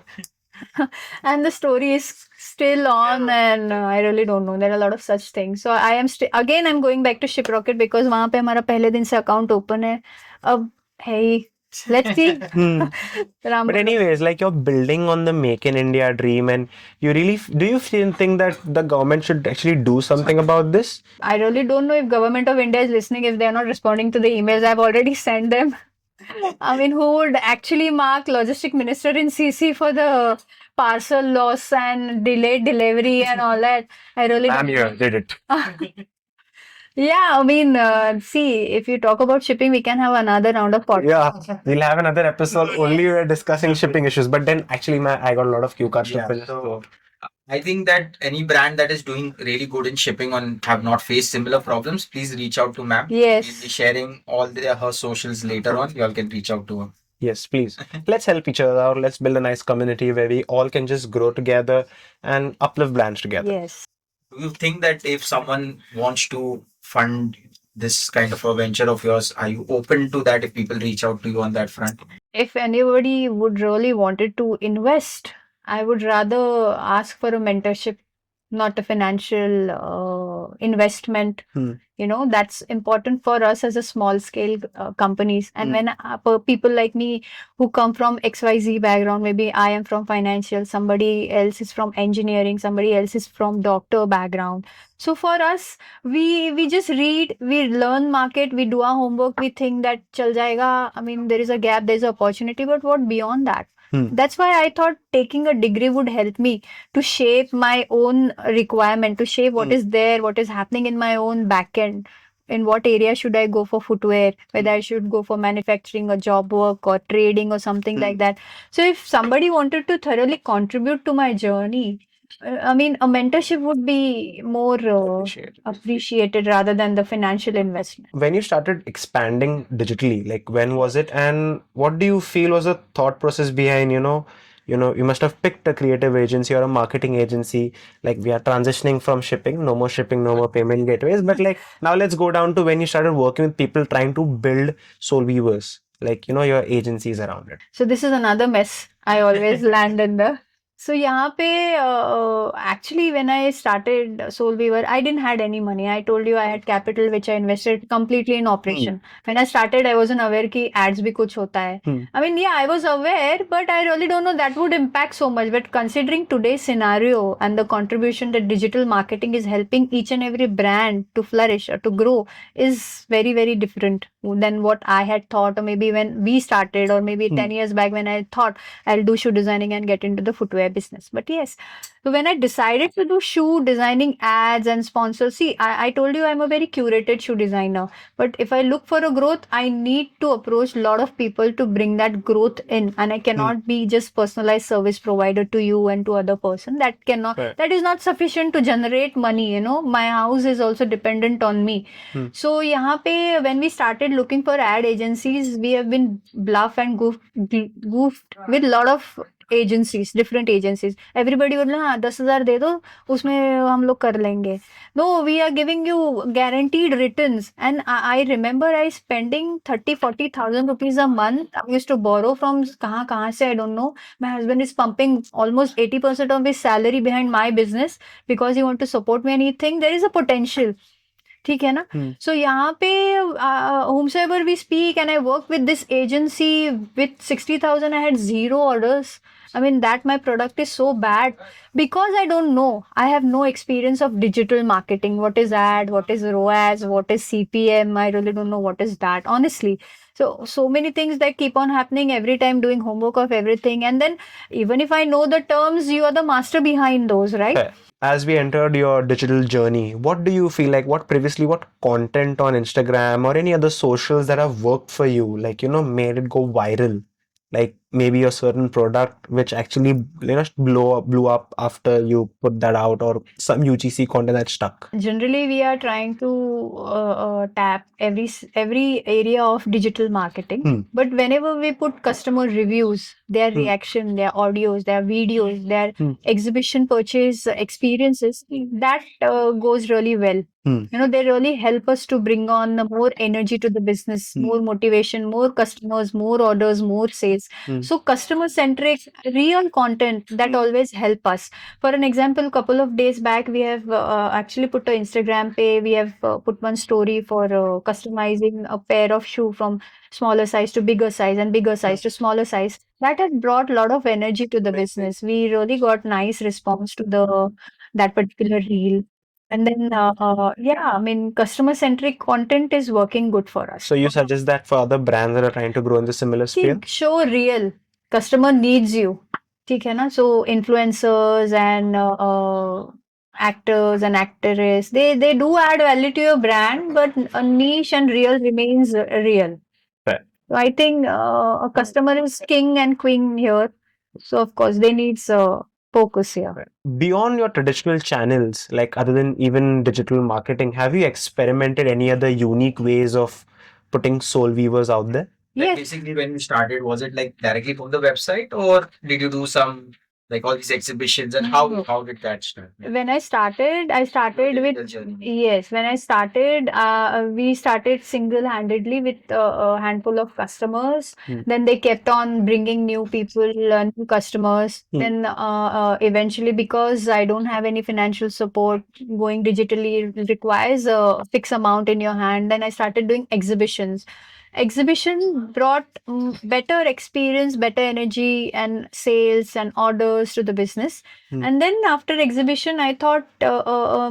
And the story is still on, and I really don't know. There are a lot of such things. So I am again, I'm going back to Shiprocket because वहाँ पे हमारा पहले दिन से account open है. अब hey, let's see. Ram But anyways, like you're building on the Make in India dream, and you really do you think that the government should actually do something about this? I really don't know if government of India is listening, if they're not responding to the emails I've already sent them. I mean, who would actually mark logistic minister in CC for the parcel loss and delayed delivery and all that? I really Ma'am, don't you did it. Yeah, I mean, see, if you talk about shipping, we can have another round of podcast. Yeah, we'll have another episode only we're discussing shipping issues. But then actually, I got a lot of cue cards to Yeah, fill. so I think that any brand that is doing really good in shipping and have not faced similar problems, please reach out to ma'am. Yes. We'll be sharing all her socials later on. You all can reach out to her. Yes, please. Let's help each other out. Let's build a nice community where we all can just grow together and uplift brands together. Yes. Do you think that if someone wants to fund this kind of a venture of yours, are you open to that if people reach out to you on that front? If anybody would really wanted to invest, I would rather ask for a mentorship, not a financial investment. That's important for us as a small scale companies. And when people like me who come from XYZ background, maybe I am from financial, somebody else is from engineering, somebody else is from doctor background. So for us, we just read, we learn market, we do our homework, we think that chal jayega. I mean, there is a gap, there is an opportunity, but what beyond that? That's why I thought taking a degree would help me to shape my own requirement, to shape what is there, what is happening in my own backend. In what area should I go for footwear, whether I should go for manufacturing or job work or trading or something like that. So if somebody wanted to thoroughly contribute to my journey, I mean, a mentorship would be more appreciated rather than the financial investment. When you started expanding digitally, like when was it, and what do you feel was the thought process behind, you must have picked a creative agency or a marketing agency, like we are transitioning from shipping, no more shipping, no more payment gateways, but like now let's go down to when you started working with people trying to build Soul Weavers, like your agencies around it. So this is another mess I always land in the. So यहाँ पे actually when I started Soul Weaver, I didn't had any money. I told you I had capital which I invested completely in operation. When I started, I wasn't aware कि ads भी कुछ होता है. I mean, yeah, I was aware, but I really don't know that would impact so much. But considering today's scenario and the contribution that digital marketing is helping each and every brand to flourish or to grow is very, very different. than what I had thought, or maybe when we started, or maybe 10 years back when I thought I'll do shoe designing and get into the footwear business. But yes, so when I decided to do shoe designing ads and sponsors, see, I told you I'm a very curated shoe designer. But if I look for a growth, I need to approach a lot of people to bring that growth in. And I cannot be just personalized service provider to you and to other person. That cannot, Right. that is not sufficient to generate money, you know. My house is also dependent on me. So यहाँ पे when we started looking for ad agencies, we have been bluff and goofed with a lot of agencies, different agencies. Everybody would हाँ 10,000 दे दो, उसमें हम लोग कर लेंगे. No, we are giving you guaranteed returns. And I remember I spending 30,000-40,000 rupees a month. I used to borrow from kahan se, I don't know. My husband is pumping almost 80% of his salary behind my business because he want to support me and he think there is a potential. ठीक है ना? So यहाँ पे whomsoever we speak and I work with this agency with 60,000, I had 0 orders. I mean that my product is so bad because I don't know. I have no experience of digital marketing. What is ad? What is ROAS? What is CPM? I really don't know what is that, honestly. So many things that keep on happening every time, doing homework of everything. And then even if I know the terms, you are the master behind those, right? Okay. As we entered your digital journey, what do you feel like, what content on Instagram or any other socials that have worked for you, like, made it go viral? Like maybe a certain product which actually, blew up after you put that out, or some UGC content that stuck. Generally, we are trying to tap every area of digital marketing. But whenever we put customer reviews, their reaction, their audios, their videos, their exhibition purchase experiences, that goes really well. You know, they really help us to bring on more energy to the business, more motivation, more customers, more orders, more sales. So customer centric, real content that always help us. For an example, couple of days back, we have actually put an Instagram page. We have put one story for customizing a pair of shoe from smaller size to bigger size and bigger size to smaller size. That has brought a lot of energy to the business. We really got nice response to that particular reel. And then, yeah, I mean, customer centric content is working good for us. So you suggest that for other brands that are trying to grow in the similar sphere? Show real. Customer needs you. ठीक है ना? So influencers and actors and actresses, they do add value to your brand, but a niche and real remains real. Right. So I think a customer is king and queen here. So of course they need focus here. Beyond your traditional channels, like other than even digital marketing, have you experimented any other unique ways of putting soul weavers out there? Like Yes. basically when you started, was it like directly from the website or did you do some like all these exhibitions and how did that start? When I started with Digital journey. yes. When I started, we started single-handedly with a handful of customers. Then they kept on bringing new people, new customers. Then eventually, because I don't have any financial support, going digitally requires a fixed amount in your hand. Then I started doing exhibitions. Exhibition brought better experience, better energy, and sales and orders to the business. And then after exhibition, I thought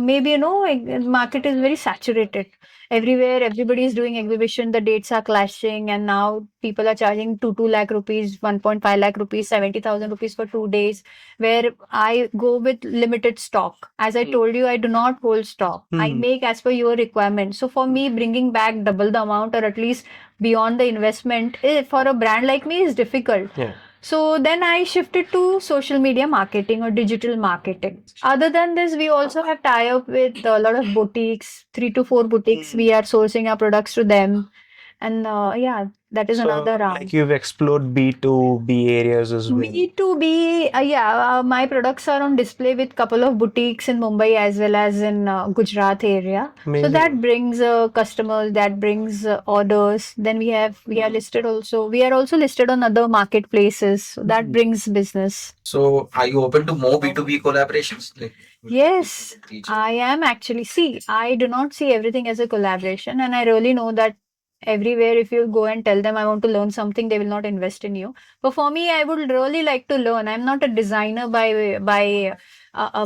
maybe market is very saturated. Everywhere, everybody is doing exhibition. The dates are clashing, and now people are charging 2 lakh rupees, 1.5 lakh rupees, 70,000 rupees for 2 days. Where I go with limited stock. As I told you, I do not hold stock. I make as per your requirement. So for me, bringing back double the amount or at least beyond the investment for a brand like me is difficult. Yeah. So then I shifted to social media marketing or digital marketing. Other than this, we also have tie-up with a lot of boutiques, 3 to 4 boutiques. We are sourcing our products to them. And yeah, that is another round. Like you've explored B2B areas as well. B2B, my products are on display with couple of boutiques in Mumbai as well as in Gujarat area. Amazing. So that brings customers, that brings orders. Then we are listed also. We are also listed on other marketplaces. So that brings business. So are you open to more B2B collaborations? Like, Yes, I am actually. See, I do not see everything as a collaboration, and I really know that everywhere, if you go and tell them I want to learn something, they will not invest in you. But for me, I would really like to learn. I'm not a designer by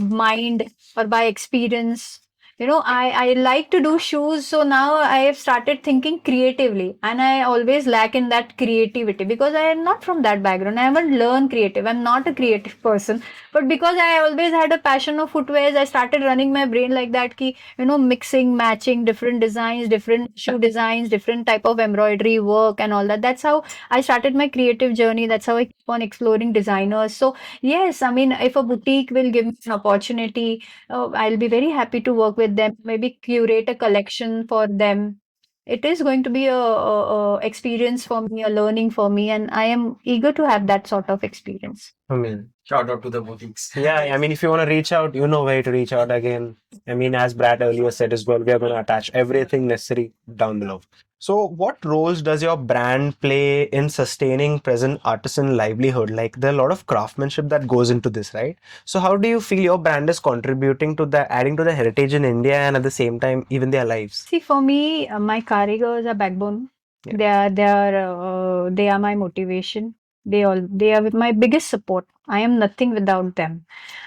mind or by experience. I like to do shoes. So now I have started thinking creatively, and I always lack in that creativity because I am not from that background. I haven't learned creative. I'm not a creative person. But because I always had a passion of footwear, I started running my brain like that, mixing, matching different designs, different shoe designs, different type of embroidery work and all that. That's how I started my creative journey. That's how I keep on exploring designers. So yes, I mean, if a boutique will give me an opportunity, I'll be very happy to work with them, maybe curate a collection for them. It is going to be a experience for me, a learning for me, and I am eager to have that sort of experience. I mean, Shout out to the boutiques. yeah, I mean, if you want to reach out, you know where to reach out again. I mean, as Brad earlier said as well, we are going to attach everything necessary down below. So, what roles does your brand play in sustaining present artisan livelihood? Like, there are a lot of craftsmanship that goes into this, right? So, how do you feel your brand is contributing to the adding to the heritage in India and at the same time, even their lives? See, for me, my karigars are backbone. Yeah. They are my motivation. They are my biggest support. I am nothing without them.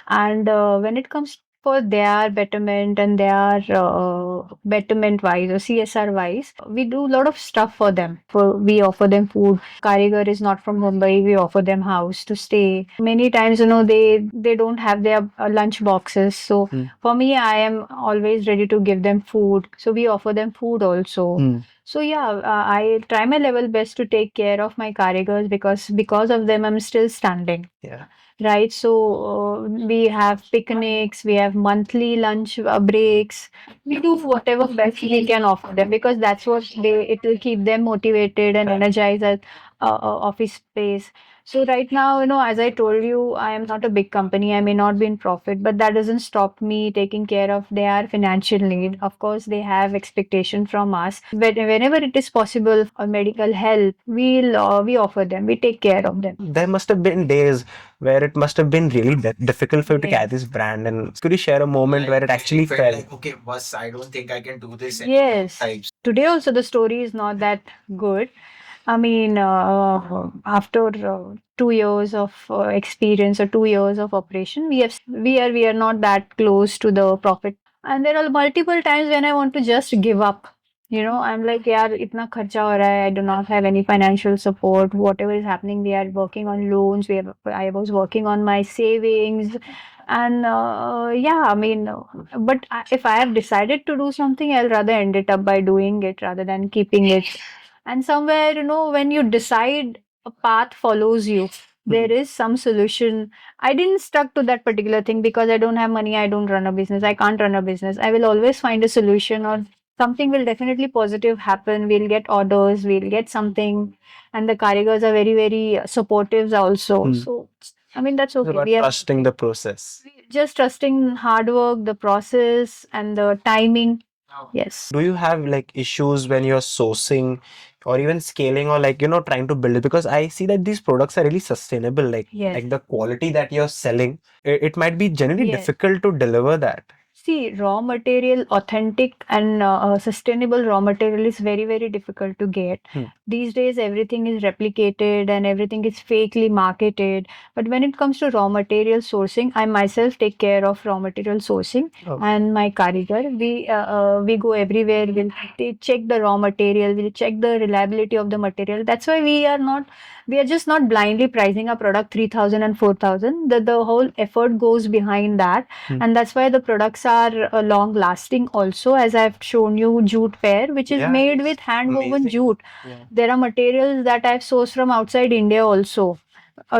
And when it comes for their betterment and their betterment wise or CSR wise, we do a lot of stuff for them. We offer them food. Karigar is not from Mumbai. We offer them house to stay. Many times, they don't have their lunch boxes. So for me, I am always ready to give them food. So we offer them food also. So yeah, I try my level best to take care of my karigars because of them I'm still standing. Yeah. Right. So we have picnics, we have monthly lunch breaks. We do whatever best we can offer them because that's what it will keep them motivated and energized at office space. So right now, as I told you, I am not a big company. I may not be in profit, but that doesn't stop me taking care of their financial need. Of course, they have expectation from us. But whenever it is possible for medical help, we offer them. We take care of them. There must have been days where it must have been really difficult for you to Yes. carry this brand. And could you share a moment where it actually felt? like, okay, boss, I don't think I can do this. Yes. Types. Today also the story is not that good. I mean, after 2 years of experience or 2 years of operation, we are not that close to the profit. And there are multiple times when I want to just give up. I'm like, yaar, itna kharcha ho raha hai. I do not have any financial support. Whatever is happening, we are working on loans. I was working on my savings. And yeah, I mean, but if I have decided to do something, I'll rather end it up by doing it rather than keeping it. And somewhere, when you decide, a path follows you. There is some solution. I didn't stuck to that particular thing because I don't have money. I don't run a business. I can't run a business. I will always find a solution or something will definitely positive happen. We'll get orders. We'll get something. And the karigars are very, very supportive also. So, I mean, that's It's okay. about trusting the process. Just trusting hard work, the process, and the timing. Yes. Do you have like issues when you're sourcing or even scaling or like, trying to build it? Because I see that these products are really sustainable. Like, Yes. like the quality that you're selling, it might be generally Yes. difficult to deliver that. See, raw material, authentic and sustainable raw material is very, very difficult to get. These days, everything is replicated and everything is fakely marketed. But when it comes to raw material sourcing, I myself take care of raw material sourcing and my karigar. We go everywhere. We'll check the raw material. We'll check the reliability of the material. That's why we are just not blindly pricing a product 3,000 and 4,000. The whole effort goes behind that. And that's why the products are long lasting also. As I've shown you, jute pair, which is made with hand woven Amazing. jute. There are materials that I've sourced from outside India also.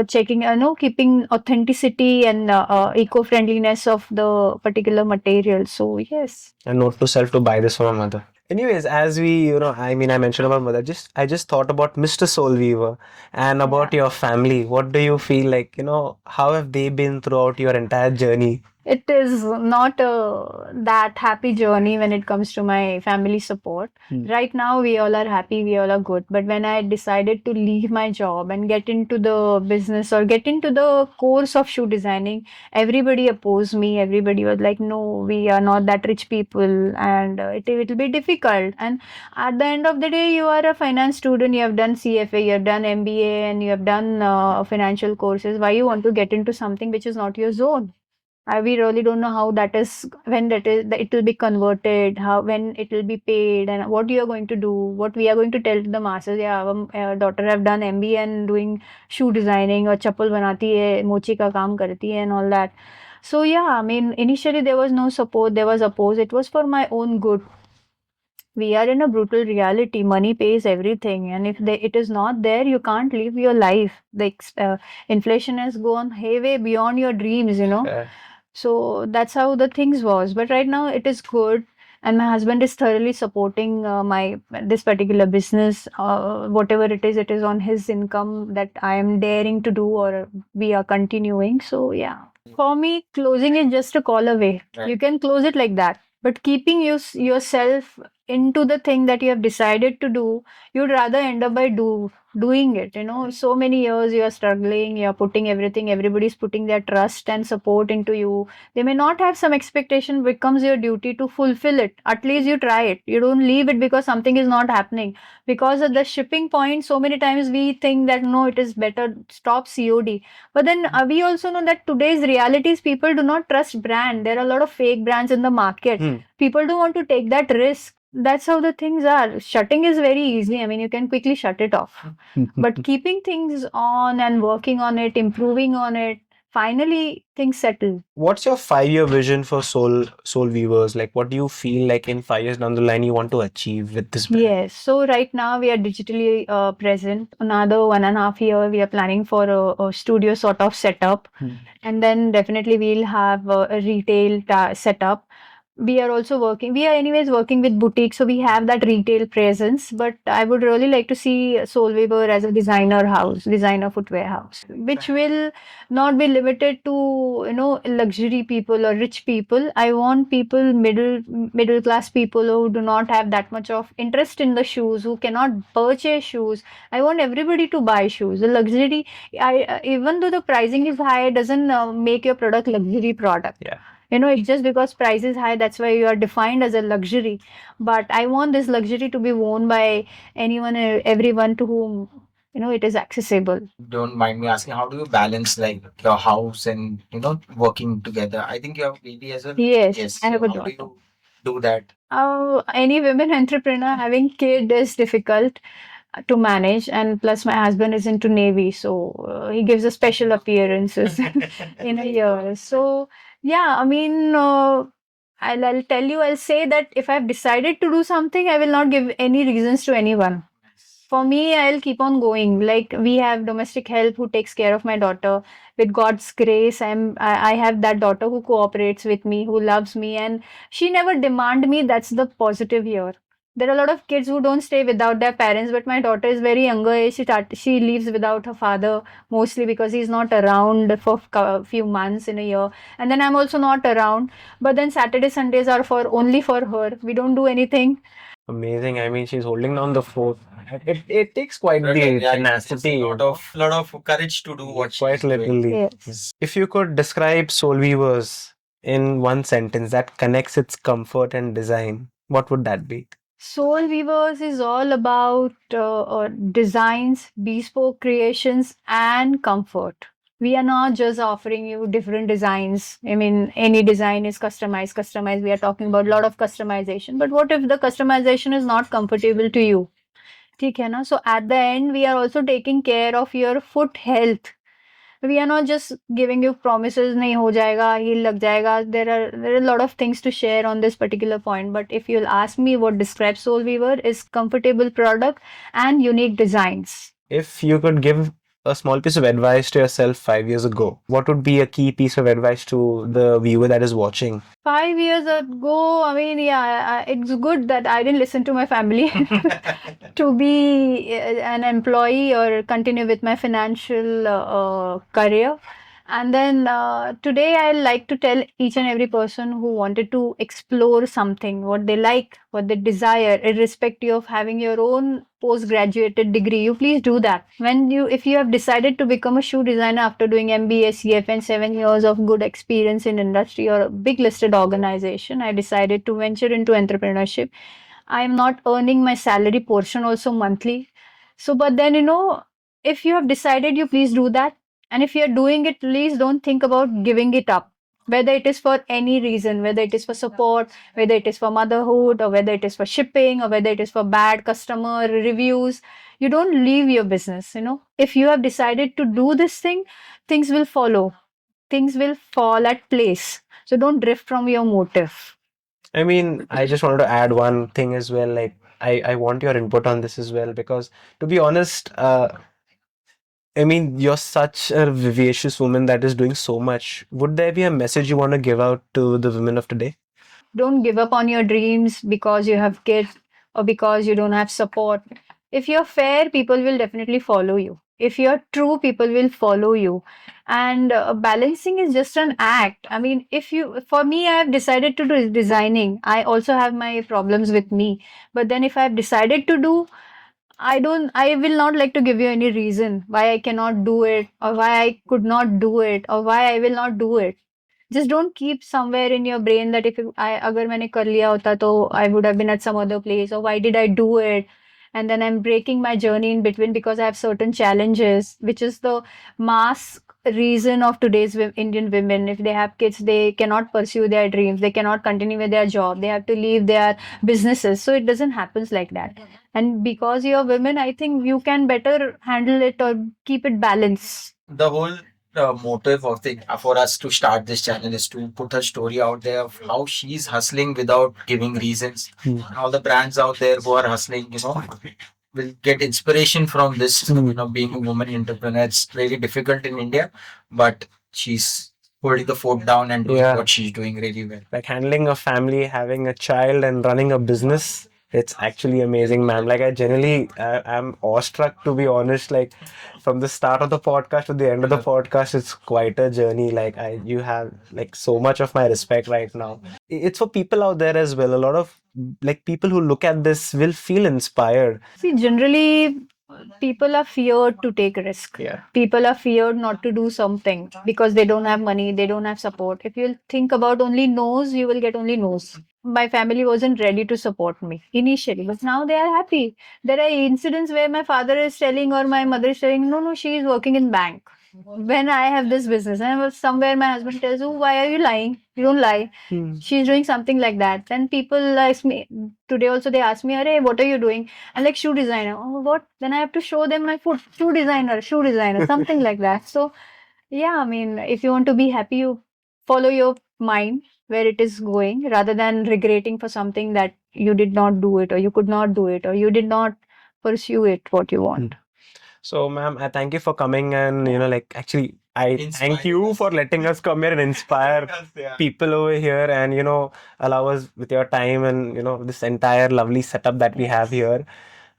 Checking, keeping authenticity and eco-friendliness of the particular material. So yes. And note to self to buy this from my mother. Anyways, as we, I mean, I mentioned about mother, I just thought about Mr. Soul Weaver and about your family. What do you feel like, how have they been throughout your entire journey? It is not that happy journey when it comes to my family support. Right now, we all are happy, we all are good. But when I decided to leave my job and get into the business or get into the course of shoe designing, everybody opposed me. Everybody was like, no, we are not that rich people and it will be difficult. And at the end of the day, you are a finance student, you have done CFA, you have done MBA, and you have done financial courses. Why you want to get into something which is not your zone? We really don't know how that is, when that is, that it will be converted, how, when it will be paid, and what you are going to do, what we are going to tell to the masses. Yeah, our daughter have done MBA and doing shoe designing, or chappal banati hai, mochi ka kaam karti hai, and all that. So yeah, I mean, initially there was no support, there was oppose. It was for my own good. We are in a brutal reality. Money pays everything, and if it is not there, you can't live your life. Inflation has gone way beyond your dreams. Yeah. So that's how the things was. But right now it is good, and my husband is thoroughly supporting my this particular business. Whatever it is on his income that I am daring to do, or we are continuing. So yeah, for me, closing is just a call away. Right. You can close it like that. But keeping yourself into the thing that you have decided to do, you'd rather end up by doing it. So many years you are struggling, you are putting everything, everybody's putting their trust and support into you. They may not have some expectation, becomes your duty to fulfill it. At least you try it. You don't leave it because something is not happening. Because at the shipping point, so many times we think that no, it is better, stop COD. But then we also know that today's realities, people do not trust brand. There are a lot of fake brands in the market. People don't want to take that risk. That's how the things are. Shutting is very easy. I mean, you can quickly shut it off. But keeping things on and working on it, improving on it, finally things settle. What's your 5-year vision for Soul Weavers? Like, what do you feel like in 5 years down the line you want to achieve with this brand? Yes. So right now we are digitally present. Another 1.5 year, we are planning for a studio sort of setup, and then definitely we'll have a retail setup. We are also working. We are anyways working with boutiques, so we have that retail presence. But I would really like to see Soul Weaver as a designer house, designer footwear house, which will not be limited to luxury people or rich people. I want people, middle class people who do not have that much of interest in the shoes, who cannot purchase shoes. I want everybody to buy shoes. The luxury, even though the pricing is high, it doesn't make your product luxury product. Yeah. It's just because price is high, that's why you are defined as a luxury. But I want this luxury to be worn by anyone and everyone to whom it is accessible. Don't mind me asking, how do you balance like your house and working together? I think you have a baby as well. Yes, Yes. I have a How do daughter. you do that? Any women entrepreneur having kid is difficult to manage, and plus my husband is into Navy, so he gives a special appearances in a year. So yeah, I mean, I'll tell you, I'll say that if I've decided to do something, I will not give any reasons to anyone. For me, I'll keep on going. Like, we have domestic help who takes care of my daughter. With God's grace, I have that daughter who cooperates with me, who loves me, and she never demand me. That's the positive here. There are a lot of kids who don't stay without their parents, but my daughter is very younger age. She leaves without her father, mostly because he's not around for a few months in a year, and then I'm also not around. But then Saturday Sundays are for only for her. We don't do anything. Amazing. I mean, she's holding down the fort. It takes quite the Yeah, tenacity. a lot of courage to do what Quite she's doing. literally. Yes. If you could describe Soul Weavers in one sentence that connects its comfort and design, what would that be? Soul Weavers is all about designs, bespoke creations, and comfort. We are not just offering you different designs. I mean, any design is customized. We are talking about a lot of customization. But what if the customization is not comfortable to you? ठीक है ना? So at the end, we are also taking care of your foot health. We are not just giving you promises, nahi ho jayega, heal lag jayega. There are a lot of things to share on this particular point. But if you'll ask me what describes Soul Weaver is comfortable product and unique designs. If you could give a small piece of advice to yourself 5 years ago, what would be a key piece of advice to the viewer that is watching? 5 years ago, I mean, yeah, it's good that I didn't listen to my family to be an employee or continue with my financial career. And then today, I like to tell each and every person who wanted to explore something, what they like, what they desire, irrespective of having your own postgraduate degree, you please do that. If you have decided to become a shoe designer after doing MBA, CFN, 7 years of good experience in industry or a big listed organization, I decided to venture into entrepreneurship. I am not earning my salary portion also monthly. So, but then, if you have decided, you please do that. And if you're doing it, please don't think about giving it up. whether it is for any reason, whether it is for support, whether it is for motherhood, or whether it is for shipping, or whether it is for bad customer reviews. You don't leave your business, if you have decided to do this thing, things will follow, things will fall at place. So don't drift from your motive. I mean, I just wanted to add one thing as well. Like, I want your input on this as well because, to be honest, I mean, you're such a vivacious woman that is doing so much. Would there be a message you want to give out to the women of today? Don't give up on your dreams because you have kids or because you don't have support. If you're fair, people will definitely follow you. If you're true, people will follow you. And balancing is just an act. I mean, for me, I have decided to do designing. I also have my problems with me. But then if I have decided to do, I will not like to give you any reason why I cannot do it, or why I could not do it, or why I will not do it. Just don't keep somewhere in your brain that if I अगर मैंने कर लिया होता तो I would have been at some other place, or why did I do it, and then I'm breaking my journey in between because I have certain challenges, which is the mass reason of today's Indian women. If they have kids, they cannot pursue their dreams, they cannot continue with their job, they have to leave their businesses. So it doesn't happen like that. And because you're women, I think you can better handle it or keep it balanced. The whole motive of the for us to start this channel is to put her story out there of how she's hustling without giving reasons. All the brands out there who are hustling, will get inspiration from this. Being a woman entrepreneur, it's really difficult in India, but she's holding the fort down and doing Yeah. what she's doing really well. Like handling a family, having a child, and running a business. It's actually amazing, ma'am. Like I generally, I'm awestruck to be honest. Like from the start of the podcast to the end of the podcast, it's quite a journey. Like you have like so much of my respect right now. It's for people out there as well. A lot of like people who look at this will feel inspired. See, generally, people are feared to take risk. Yeah. People are feared not to do something because they don't have money, they don't have support. If you think about only no's, you will get only no's. My family wasn't ready to support me initially, but now they are happy. There are incidents where my father is telling or my mother is telling, no, no, she is working in bank. When I have this business, and somewhere my husband tells, oh, why are you lying? You don't lie. She's doing something like that. Then people ask me today also, they ask me, Arey, what are you doing? I'm like, shoe designer. Oh, what? Then I have to show them my foot. Shoe designer, something like that. So yeah, I mean, if you want to be happy, you follow your mind where it is going rather than regretting for something that you did not do it, or you could not do it, or you did not pursue it what you want. So, ma'am, I thank you for coming and like actually, I thank you Inspiring us. for letting us come here and inspire people over here and allow us with your time and this entire lovely setup that we have here.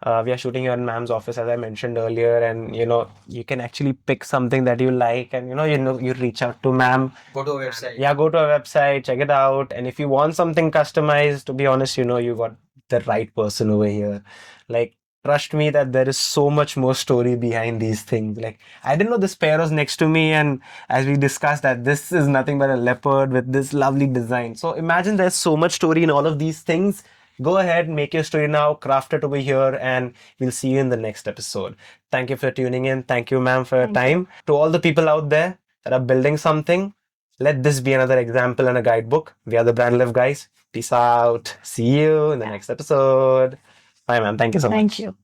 We are shooting here in ma'am's office as I mentioned earlier, and you can actually pick something that you like, and you reach out to ma'am. Go to our website. Yeah, go to our website, check it out, and if you want something customized, to be honest, you got the right person over here. Like, trust me that there is so much more story behind these things. Like, I didn't know this pair was next to me, and as we discussed that this is nothing but a leopard with this lovely design. So imagine there's so much story in all of these things. Go ahead, make your story now, craft it over here, and we'll see you in the next episode. Thank you for tuning in. Thank you, ma'am, for your Thank you. time. To all the people out there that are building something, let this be another example and a guidebook. We are the Brand Live guys. Peace out. See you in the next episode. Bye, ma'am. Thank you so much. Thank you.